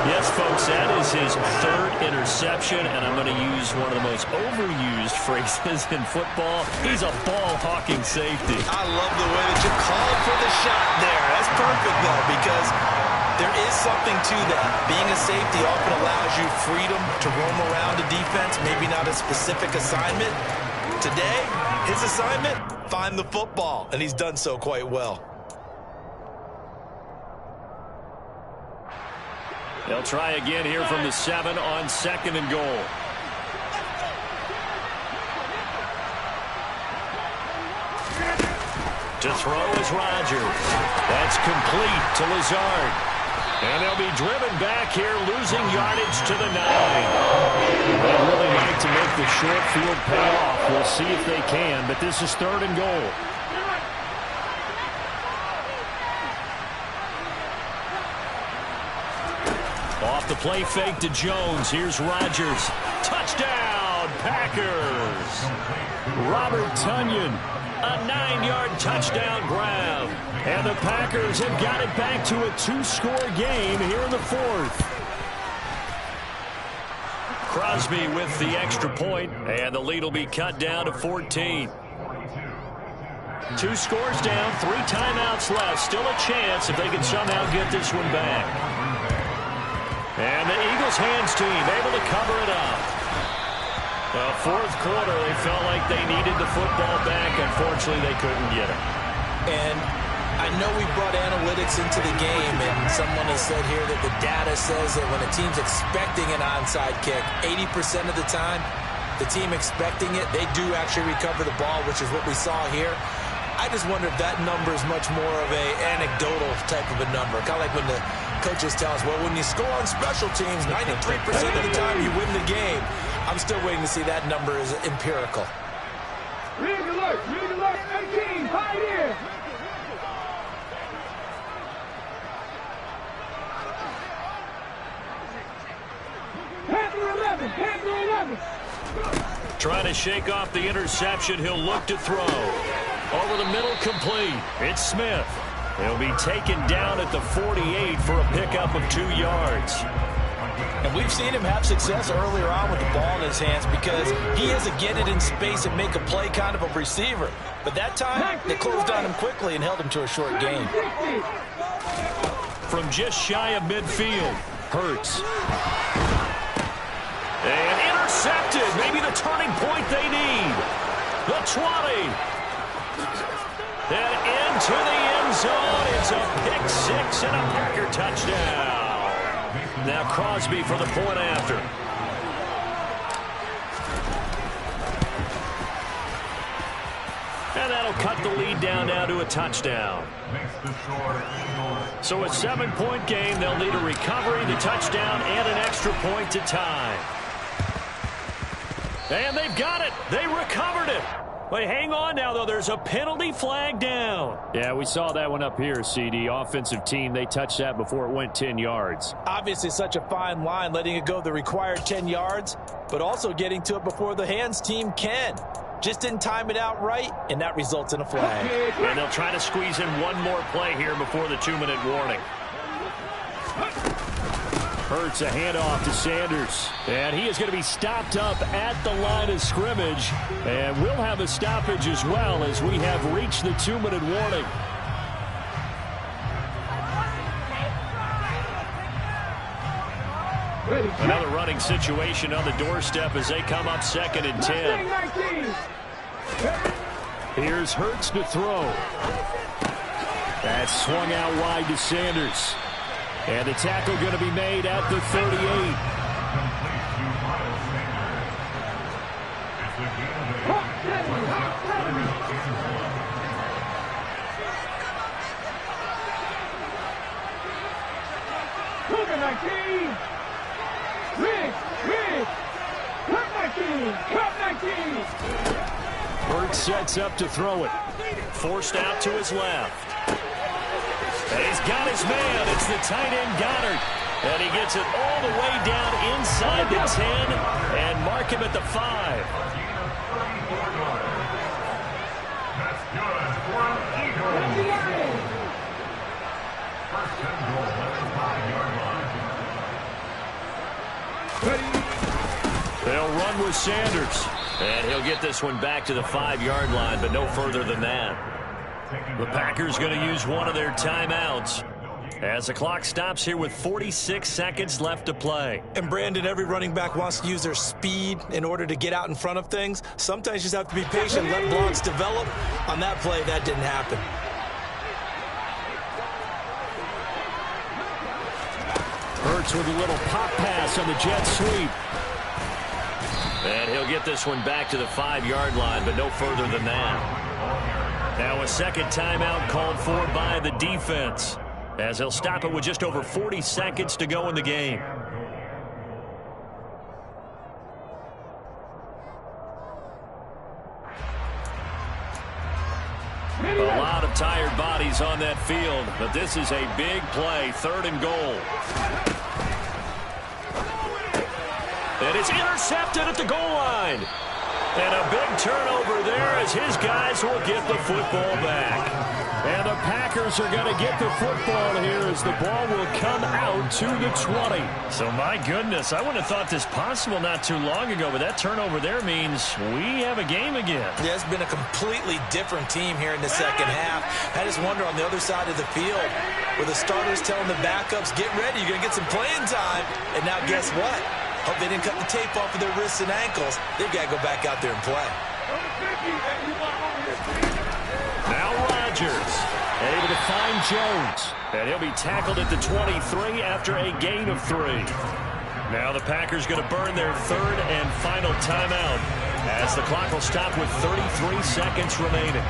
S1: Yes, folks, that is his 3rd interception, and I'm going to use one of the most overused phrases in football. He's a ball-hawking safety.
S3: I love the way that you called for the shot there. That's perfect, though, because there is something to that. Being a safety often allows you freedom to roam around a defense, maybe not a specific assignment. Today, his assignment, find the football, and he's done so quite well.
S1: They'll try again here from the 7 on 2nd and goal. To throw is Rodgers. That's complete to Lazard. And they'll be driven back here, losing yardage to the 9. They'd really like to make the short field pay off. We'll see if they can, but this is 3rd and goal. Off the play fake to Jones. Here's Rodgers. Touchdown, Packers. Robert Tonyan, a 9-yard touchdown grab. And the Packers have got it back to a 2-score game here in the 4th. Crosby with the extra point, and the lead will be cut down to 14. 2 scores down, 3 timeouts left. Still a chance if they can somehow get this one back. And the Eagles hands team able to cover it up. The 4th quarter, they felt like they needed the football back. Unfortunately, they couldn't get it.
S3: And I know we brought analytics into the game, and someone has said here that the data says that when a team's expecting an onside kick, 80% of the time, the team expecting it, they do actually recover the ball, which is what we saw here. I just wonder if that number is much more of a anecdotal type of a number. Kind of like when the coaches tell us, well, when you score on special teams, 93% of the time you win the game. I'm still waiting to see that number is empirical.
S4: Read alert, 18, high in. Panther 11.
S1: Trying to shake off the interception. He'll look to throw. Over the middle, complete. It's Smith. He'll be taken down at the 48 for a pickup of 2 yards.
S3: And we've seen him have success earlier on with the ball in his hands because he has a get it in space and make a play kind of a receiver. But that time, they closed on him quickly and held him to a short gain.
S1: From just shy of midfield, Hurts. And intercepted. Maybe the turning point they need. The 20. And into the end zone. It's a pick 6 and a Packer touchdown. Now Crosby for the point after. And that'll cut the lead down now to a touchdown. So a 7-point game. They'll need a recovery, the touchdown, and an extra point to tie. And they've got it. They recovered it. Wait, hang on now, though. There's a penalty flag down. Yeah, we saw that one up here, CD. Offensive team, they touched that before it went 10 yards.
S3: Obviously such a fine line, letting it go the required 10 yards, but also getting to it before the hands team can. Just didn't time it out right, and that results in a flag.
S1: And they'll try to squeeze in one more play here before the 2-minute warning. Hurts a handoff to Sanders. And he is going to be stopped up at the line of scrimmage. And we'll have a stoppage as well as we have reached the 2-minute warning. Another running situation on the doorstep as they come up 2nd and 10. Here's Hurts to throw. That's swung out wide to Sanders. And the tackle going to be made at the 38.
S4: Cougar 19. Rig. Cut 19.
S1: Hurts sets up to throw it. Forced out to his left. And he's got his man. It's the tight end Goddard. And he gets it all the way down inside the 10 and mark him at the 5.
S5: That's good for an Eagle. First and goal at the 5-yard line.
S1: They'll run with Sanders. And he'll get this one back to the 5-yard line, but no further than that. The Packers going to use one of their timeouts as the clock stops here with 46 seconds left to play.
S3: And Brandon, every running back wants to use their speed in order to get out in front of things. Sometimes you just have to be patient, let blocks develop. On that play, that didn't happen.
S1: Hurts with a little pop pass on the jet sweep. And he'll get this one back to the 5-yard line, but no further than that. Now a second timeout called for by the defense, as he'll stop it with just over 40 seconds to go in the game. A lot of tired bodies on that field, but this is a big play, 3rd and goal. And it's intercepted at the goal line. And a big turnover there as his guys will get the football back. And the Packers are going to get the football here as the ball will come out to the 20. So, my goodness, I wouldn't have thought this possible not too long ago, but that turnover there means we have a game again.
S3: Yeah, it's been a completely different team here in the second half. I just wonder on the other side of the field where the starters telling the backups, get ready, you're going to get some playing time. And now guess what? Hope they didn't cut the tape off of their wrists and ankles. They've got to go back out there and play.
S1: Now Rodgers able to find Jones. And he'll be tackled at the 23 after a gain of 3. Now the Packers going to burn their 3rd and final timeout as the clock will stop with 33 seconds remaining.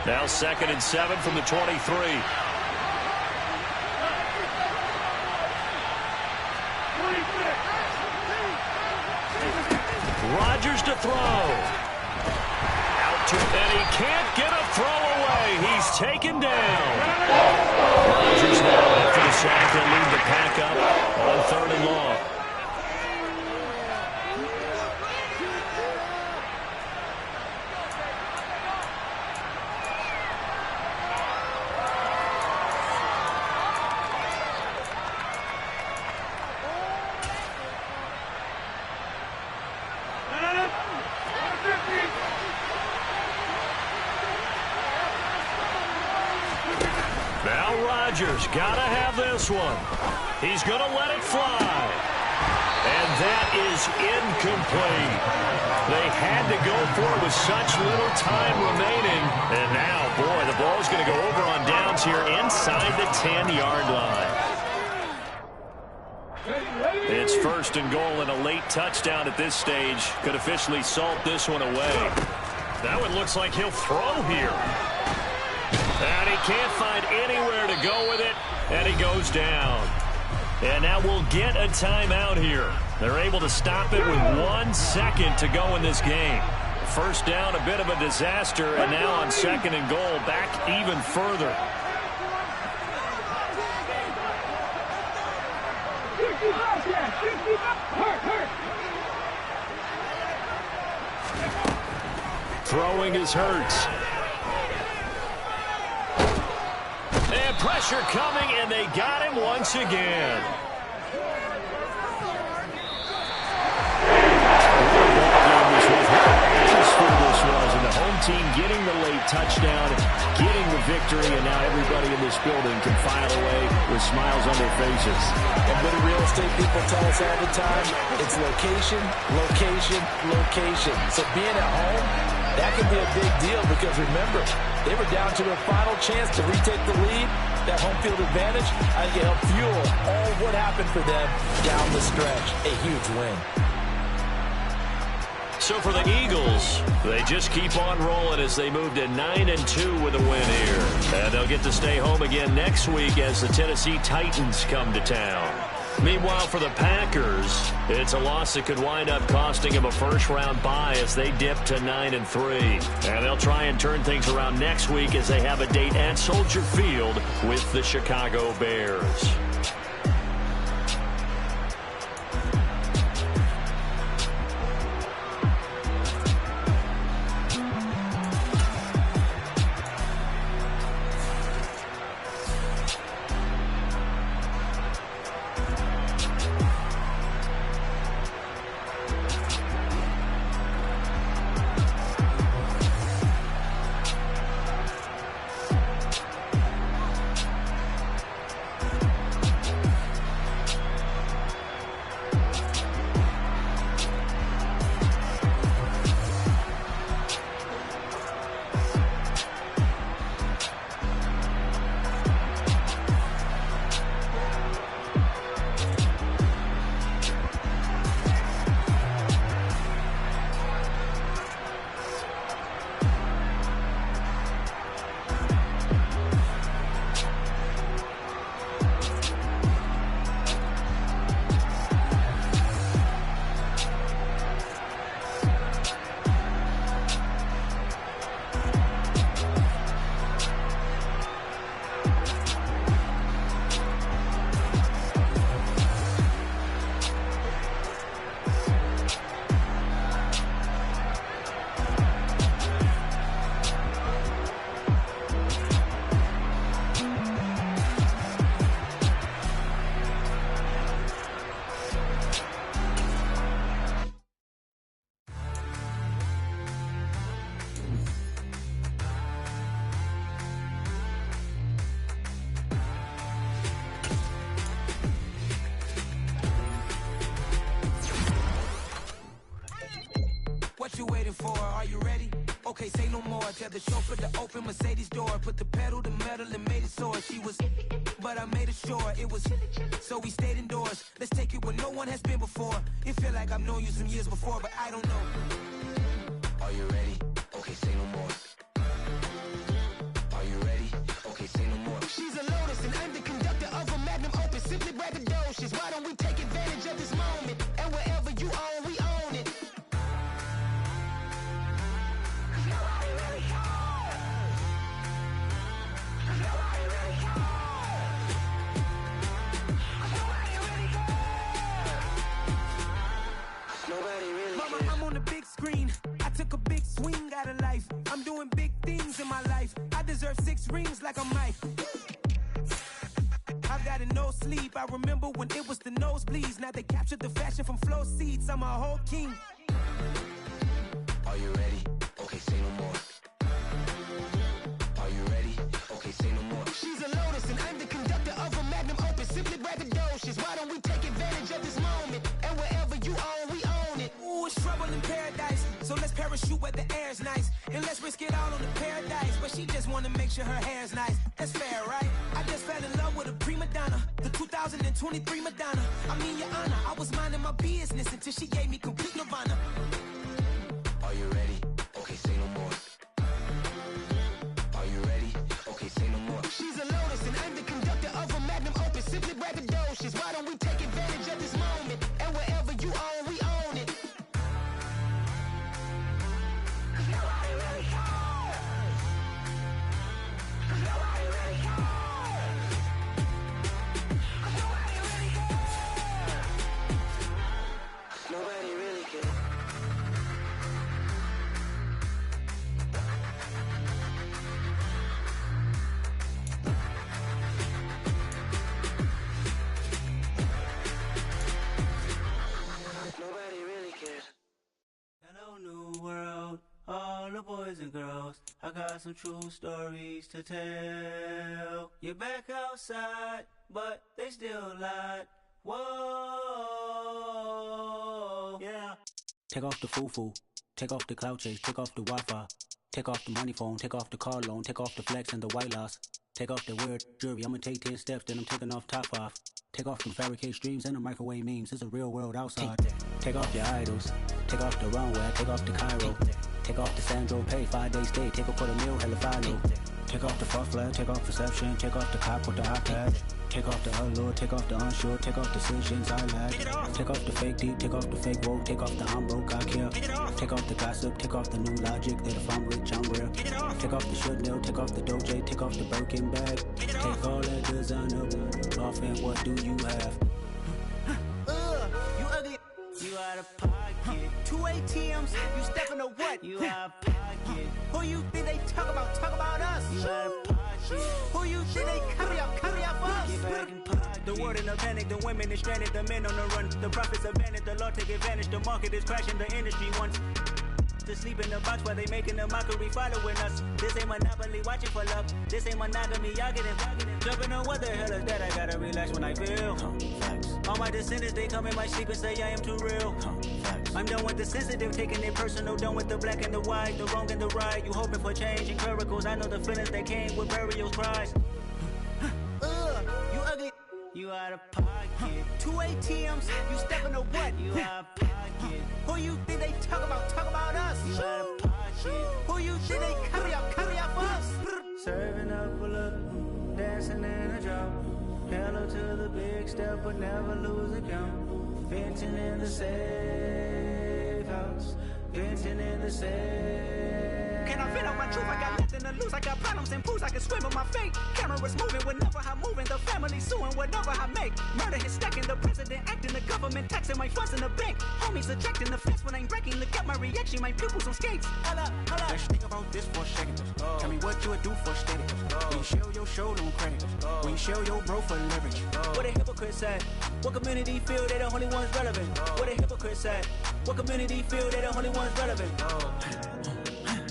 S1: Now 2nd and 7 from the 23. Rodgers to throw. Out to, and he can't get a throw away. He's taken down. Rodgers now after the sack and lead the pack up on 3rd and long. Rodgers gotta have this one. He's gonna let it fly. And that is incomplete. They had to go for it with such little time remaining. And now, boy, the ball's gonna go over on downs here inside the 10-yard line. It's 1st and goal, and a late touchdown at this stage could officially salt this one away. That one looks like he'll throw here. And he can't find anywhere to go with it, and he goes down. And now we'll get a timeout here. They're able to stop it with 1 second to go in this game. First down, a bit of a disaster, and now on 2nd and goal, back even further. Throwing is Hurts. And pressure coming, and they got him once again. This was, and the home team getting the late touchdown, getting the victory, and now everybody in this building can file away with smiles on their faces.
S3: And what do real estate people tell us all the time? It's location, location, location. So being at home, that can be a big deal because remember, they were down to their final chance to retake the lead. That home field advantage, I think it helped fuel all what happened for them down the stretch. A huge win.
S1: So for the Eagles, they just keep on rolling as they move to 9-2 with a win here. And they'll get to stay home again next week as the Tennessee Titans come to town. Meanwhile, for the Packers, it's a loss that could wind up costing them a first-round bye as they dip to 9-3. And they'll try and turn things around next week as they have a date at Soldier Field with the Chicago Bears.
S6: What you waiting for? Are you ready? Okay, say no more. Tell the chauffeur to open Mercedes door. Put the pedal to metal and made it soar. She was, but I made it sure it was. So we stayed indoors. Let's take it where no one has been before. It feel like I've known you some years before, but I don't know. Are you ready? Okay, say no more. Are you ready? Okay, say no more. She's a Lotus and I'm the conductor of a Magnum Opus. Simply braggadocious. Why don't we take advantage of this moment? And wherever you own, we own it. Mama, I'm on the big screen. I took a big swing out of life. I'm doing big things in my life. I deserve 6 rings like I'm Mike. I've got no sleep. I remember when it was the nosebleeds. Now they captured the fashion from flow seats. I'm a whole king. Are you ready? Okay, say no more. Are you ready? Okay, say no more. She's a Lotus and I'm the conductor of a Magnum Opus. Simply braggadocious. Why don't we take advantage of this moment? And wherever you own, we own it. Ooh, it's trouble in paradise. So let's parachute where the air's nice. And let's risk it all on the paradise. But she just wanna make sure her hair's nice. That's fair, right? I just fell in love with a prima donna. The 2023 Madonna. I mean, your honor, I was minding my business until she gave me complete nirvana. Are you ready? Okay, say no more. Are you ready? Okay, say no more. She's a Lotus and I'm the conductor of a Magnum Opus. Simply braggadocious. Why don't we take advantage of this moment? And wherever you own, we own it. Nobody really cares. Nobody really cares. Nobody really cares. Nobody really cares. Nobody really cares.
S7: Hello, new world, all the boys and girls. I got some true stories to tell. You're back outside, but they still lied. Whoa, yeah. Take off the foo-foo, take off the cloud chase, take off the Wi-Fi, take off the money phone, take off the car loan, take off the flex and the white loss. Take off the weird jewelry, I'ma take 10 steps, then I'm taking off top off.
S8: Take off them fabricated streams and the microwave memes. It's a real world outside. Take off your idols. Take off the runway. Take off the Cairo. Take off the Sandro Pay. 5 day stay. Take a quarter meal. Hella final. Take off the fuck flag. Take off perception. Take off the cop with the iPad. Take off the allure. Take off the unsure. Take off decisions I lag. Take off the fake deep. Take off the fake woke. Take off the I'm broke. I care. Take off the gossip. Take off the new logic that if I'm rich I'm real. Take off the should know. Take off the Doja. Take off the Birkin bag. Take all that designer off and what do you have?
S7: You ugly. You out of pocket. 2 ATMs. You stepping to what? You out of pocket. Who you think they talk about? Talk about us. You out of pocket. Who you think they carry up for us? Get back in pocket. The world in a panic. The women is stranded. The men on the run. The profits abandoned. The law take advantage. The market is crashing. The industry wants to sleep in the box while they making a mockery following us. This ain't Monopoly watching for love. This ain't monogamy, y'all getting jumping on what the hell is that? I gotta relax when I feel. All my descendants, they come in my sleep and say I am too real. I'm done with the sensitive, taking it personal. Done with the black and the white, the wrong and the right. You hoping for change and miracles. I know the feelings that came with burial cries. You ugly. You out of pocket. 2 ATMs. You stepping to what? You out of pocket. Who you think they talk about? Talk about us. You out of pocket. Who you think they carry up for us? Serving up a look, dancing in a drop. Hello to the big step, but never lose a count. Venting in the safe house. Venting in the safe. Can I vent on my truth? I got nothing to lose. I got problems and pools. I can swim on my fate. Cameras moving whenever I'm moving. The family suing whatever I make. Murder is stacking. The president acting. The government taxing my funds in the bank. Homies ejecting the fence when I'm breaking. Look at my reaction. My pupils on skates. Hold up.
S8: Let's think about this for a second. Tell me what you would do for steady. When you show your show no credit. When you show your bro for leverage.
S7: What a hypocrite said. What community feel they the only ones relevant? What a hypocrite said. What community feel they the only ones relevant?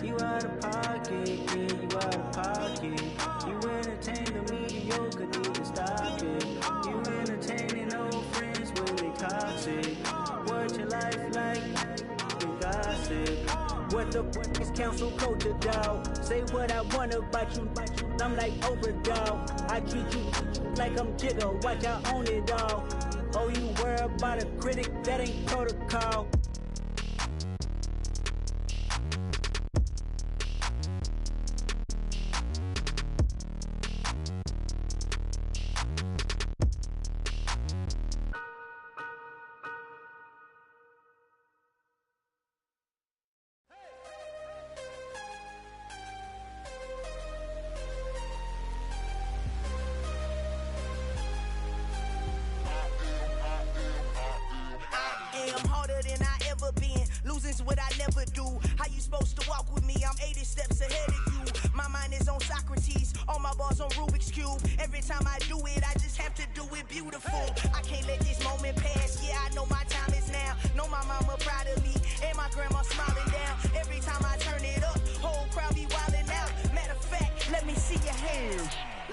S7: You out of pocket, yeah, you out of pocket. You entertain the mediocre, need to stop it. You entertaining old friends when they toxic. What your life like? You gossip. What the fuck is council culture, dog? Say what I want about you, I'm like overdog. I treat you like I'm Jigga, watch I own it all. Oh, you worry about a critic, that ain't protocol.
S6: Losing's what I never do. How you supposed to walk with me? I'm 80 steps ahead of you. My mind is on Socrates, all my bars on Rubik's Cube. Every time I do it, I just have to do it beautiful. I can't let this moment pass. Yeah, I know my time is now. Know my mama proud of me, and my grandma smiling down. Every time I turn it up, whole crowd be wildin' out. Matter of fact, let me see your hands.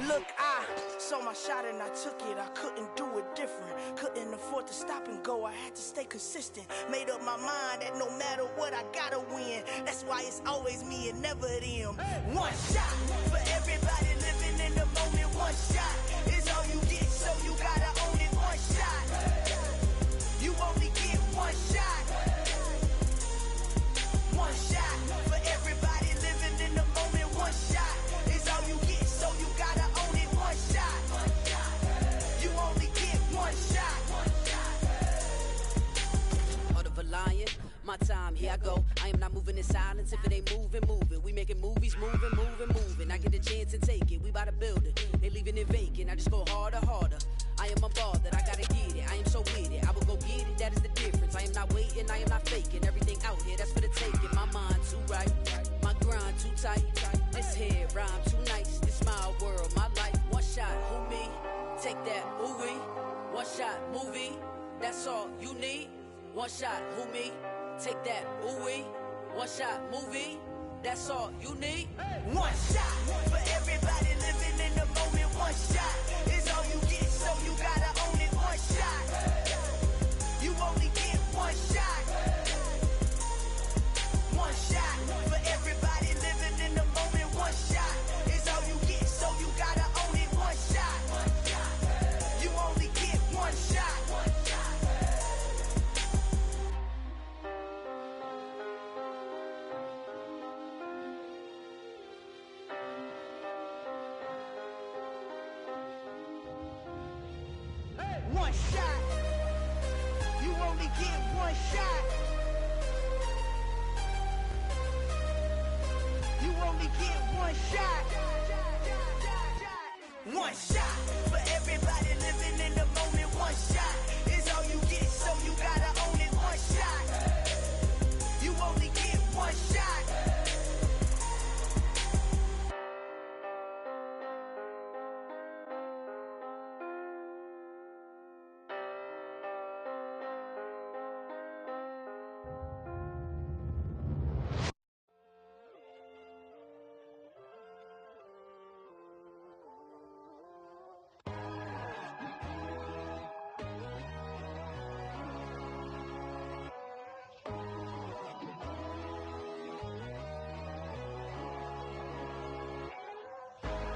S6: Look, I saw my shot and I took it. I couldn't do it different. Couldn't afford to stop and go. I had to stay consistent. Made up my mind that no matter what, I gotta win. That's why it's always me and never them. One shot for everybody living in the moment. One shot is all you get, so you gotta own it. One shot. You only get one shot. One shot for everybody living in the moment. One shot is all you get, so you gotta own it. One shot. You only get one shot.
S9: Heart of a lion, my time, here I go. I am not moving in silence. If it ain't moving, moving. We making movies, moving. I get a chance and take it. We bout to build it. They leaving it vacant. I just go harder. I am a ball that I gotta get it. I am so with it. I will go get it. That is the difference. I am not waiting. I am not faking. Everything out here, that's for the taking. My mind too right. My grind too tight. This head rhyme too nice. This my world, my life. One shot, who me? Take that, ooh-wee. One shot, movie. That's all you need. One shot, who me? Take that, ooh-wee. One shot, movie. That's all you need.
S6: One shot for everybody living in the moment. One shot is all you get, so you gotta own it. One shot. You only get one shot. One shot for everybody living in the moment. One shot is all you get, so you gotta own it. One shot. You only get only get one shot. You only get one shot. One shot for everybody living in the moment. One shot is all you get, so you gotta own it. One shot. You only get one shot.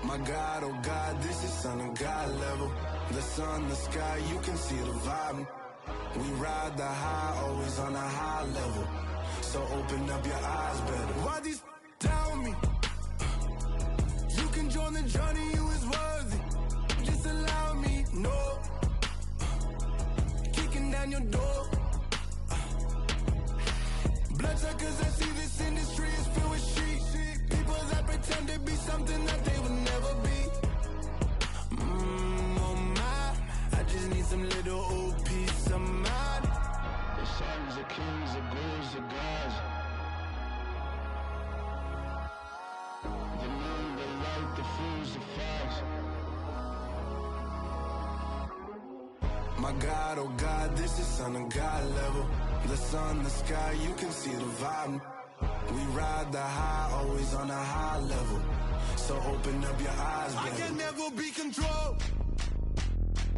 S10: My God, oh God, this is Son of God level. The sun, the sky, you can see the vibe. We ride the high, always on a high level. So open up your eyes better. Why these tell me? You can join the journey, you is worthy. Just allow me, no. Kicking down your door. Bloodsuckers, I see this industry is filled with sheep. People that pretend to be something that they will never be. Oh my, I just need some little old peace of mind. The sons of kings, the gurus, the gods. The moon, the light, the fools, the frogs. My God, oh God, this is Son of God level. The sun, the sky, you can see the vibe. We ride the high, always on a high level. So open up your eyes, baby. I can never be controlled.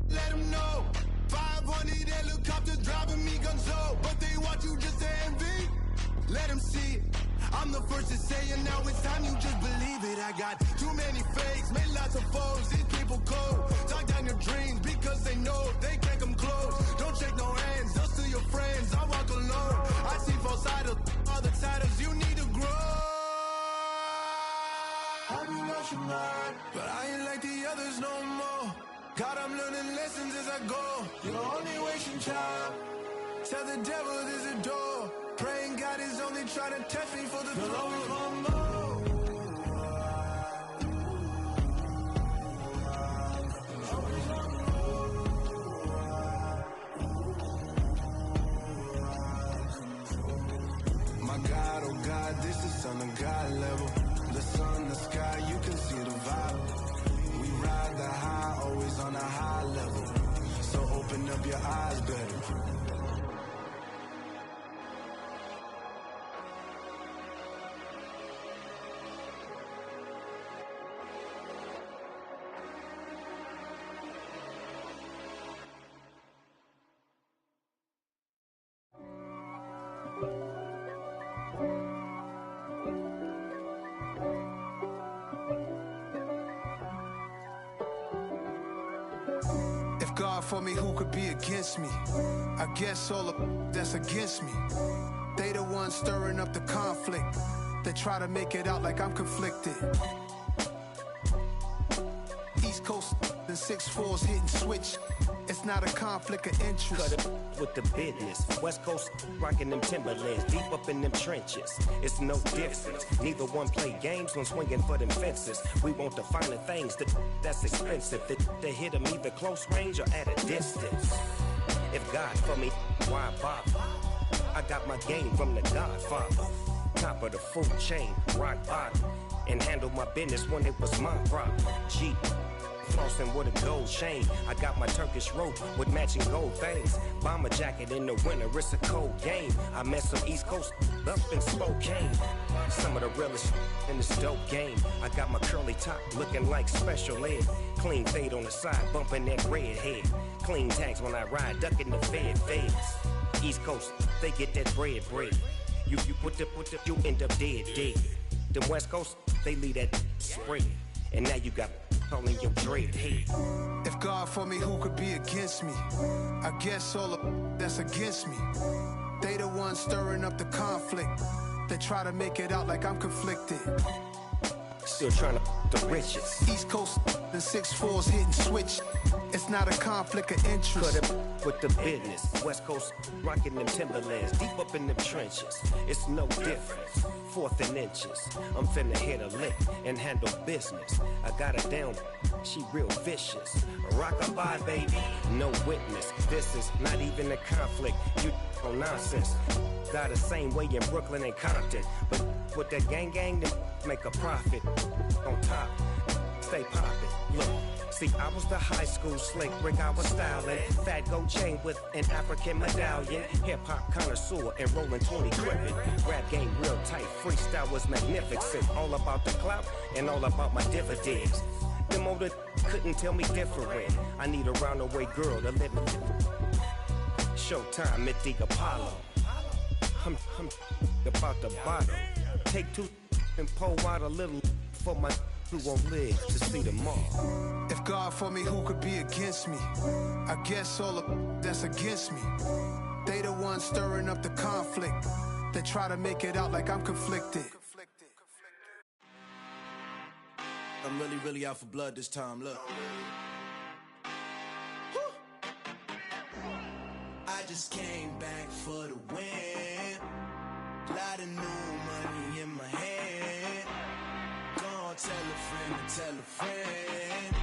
S10: Let them know. 500 helicopters driving me gonzo. But they want you just to envy. Let them see it. I'm the first to say it, now it's time you just believe it. I got too many fakes, made lots of foes. These people cold. Talk down your dreams because they know they can't come close. Don't shake no hands, those to your friends. I walk alone. I see false idols, all the titles you need to grow. Have you lost your mind? But I ain't like the others no more. God, I'm learning lessons as I go. You're only wasting time. Tell the devil there's a door. Praying God is only trying to test me for the throne. My God, oh God, this is Son of God level. The sun, the sky, you can see the vibe. We ride the high, always on a high level. So open up your eyes better. God for me, who could be against me? I guess all of that's against me. They the ones stirring up the conflict. They try to make it out like I'm conflicted. East Coast and 6'4's hitting switch. It's not a conflict of interest.
S11: Cut it with the business. West Coast rocking them Timberlands, deep up in them trenches. It's no difference. Neither one play games when swinging for them fences. We want the finer things that's expensive. That hit them either close range or at a distance. If God for me, why bother? I got my game from the Godfather. Top of the food chain, rock bottom. And handle my business when it was my problem. G. Flossing with a gold chain. I got my Turkish rope with matching gold things. Bomber jacket in the winter, it's a cold game. I met some East Coast up in Spokane. Some of the realest in this dope game. I got my curly top looking like special ed. Clean fade on the side, bumping that red head. Clean tags when I ride, ducking the feds. East Coast, they get that bread. You put you end up dead. The West Coast, they leave that spread. And now you got calling your dread head.
S10: If God for me, who could be against me? I guess all of that's against me. They the ones stirring up the conflict. They try to make it out like I'm conflicted.
S11: Still trying to the riches.
S10: East Coast and 6'4s hitting switch. It's not a conflict of interest.
S11: Cut it with the business. West Coast rocking them Timberlands. Deep up in them trenches. It's no difference. Fourth and inches. I'm finna hit a lick and handle business. I got her down. She real vicious. Rock-a-bye, baby. No witness. This is not even a conflict. You on nonsense. Got the same way in Brooklyn and Compton. But with that gang, then make a profit. On top, stay poppin'. Look. See, I was the high school slick Rick, I was styling. Fat gold chain with an African medallion. Hip-hop connoisseur and rolling 20 gripping. Rap game real tight, freestyle was magnificent. All about the clout and all about my dividends. Them older couldn't tell me different. I need a roundaway girl to live with. Showtime at the Apollo. I'm about the bottom. Take two and pour out a little for my who won't live to see tomorrow.
S10: If God for me, who could be against me? I guess all of that's against me. They the ones stirring up the conflict. They try to make it out like I'm conflicted.
S12: I'm really out for blood this time, look. I just came back for the win. Lot of new money in my hand. Gonna tell a friend to tell a friend.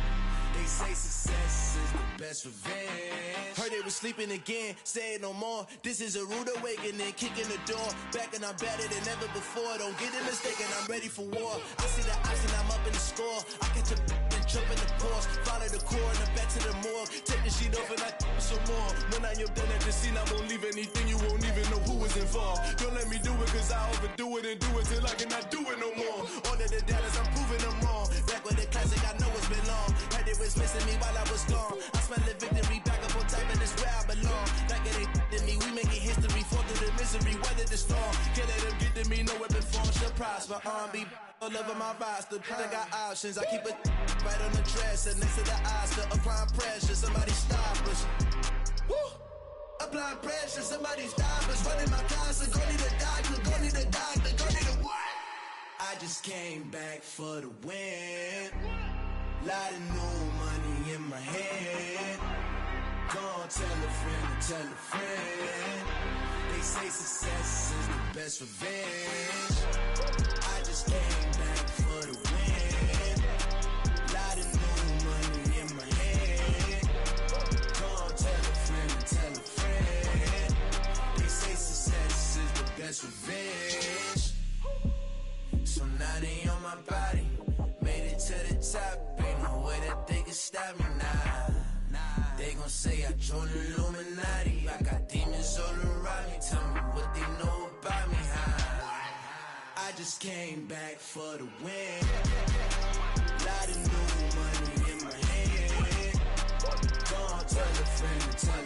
S12: They say success is the best revenge. Heard they was sleeping again, say it no more. This is a rude awakening, kicking the door. Back and I'm better than ever before. Don't get it mistaken, I'm ready for war. I see the option, I'm up in the score. I catch a and jump in the course. Follow the core and the back to the morgue. Take the sheet off and I some more. When I am done at the scene, I won't leave anything. You won't even know who was involved. Don't let me do it cause I overdo it and do it till I cannot do it no more. All of the doubters, I'm proving them wrong. Back with the classic, I know it's been long. Heard it was missing me while I was gone. I smell the victory back up on top and it's where I belong. Like it ain't to me, we making history. Fall through the misery, weather the storm. Can't let them get to me, no weapon form shall prosper. R&B all over my roster. I got options, I keep it right on the dresser. Next to the Oscar, applying pressure. Somebody stop us. Woo! Applying pressure, somebody stop us. Running my closet, go need a doctor, go need a doctor, go need a what? I just came back for the win. Lot of new money in my hand. Gonna tell a friend to tell a friend. They say success is the best revenge. I just came back for the win. Lot of new money in my hand. Gonna tell a friend to tell a friend. They say success is the best revenge. So now they on my body. Made it to the top. Ain't no way that they can stop me now. They gon' say I joined the Illuminati. I got demons all around me. Tell me what they know about me, huh? I just came back for the win. Lot of new money in my hand. Gonna tell a friend to tell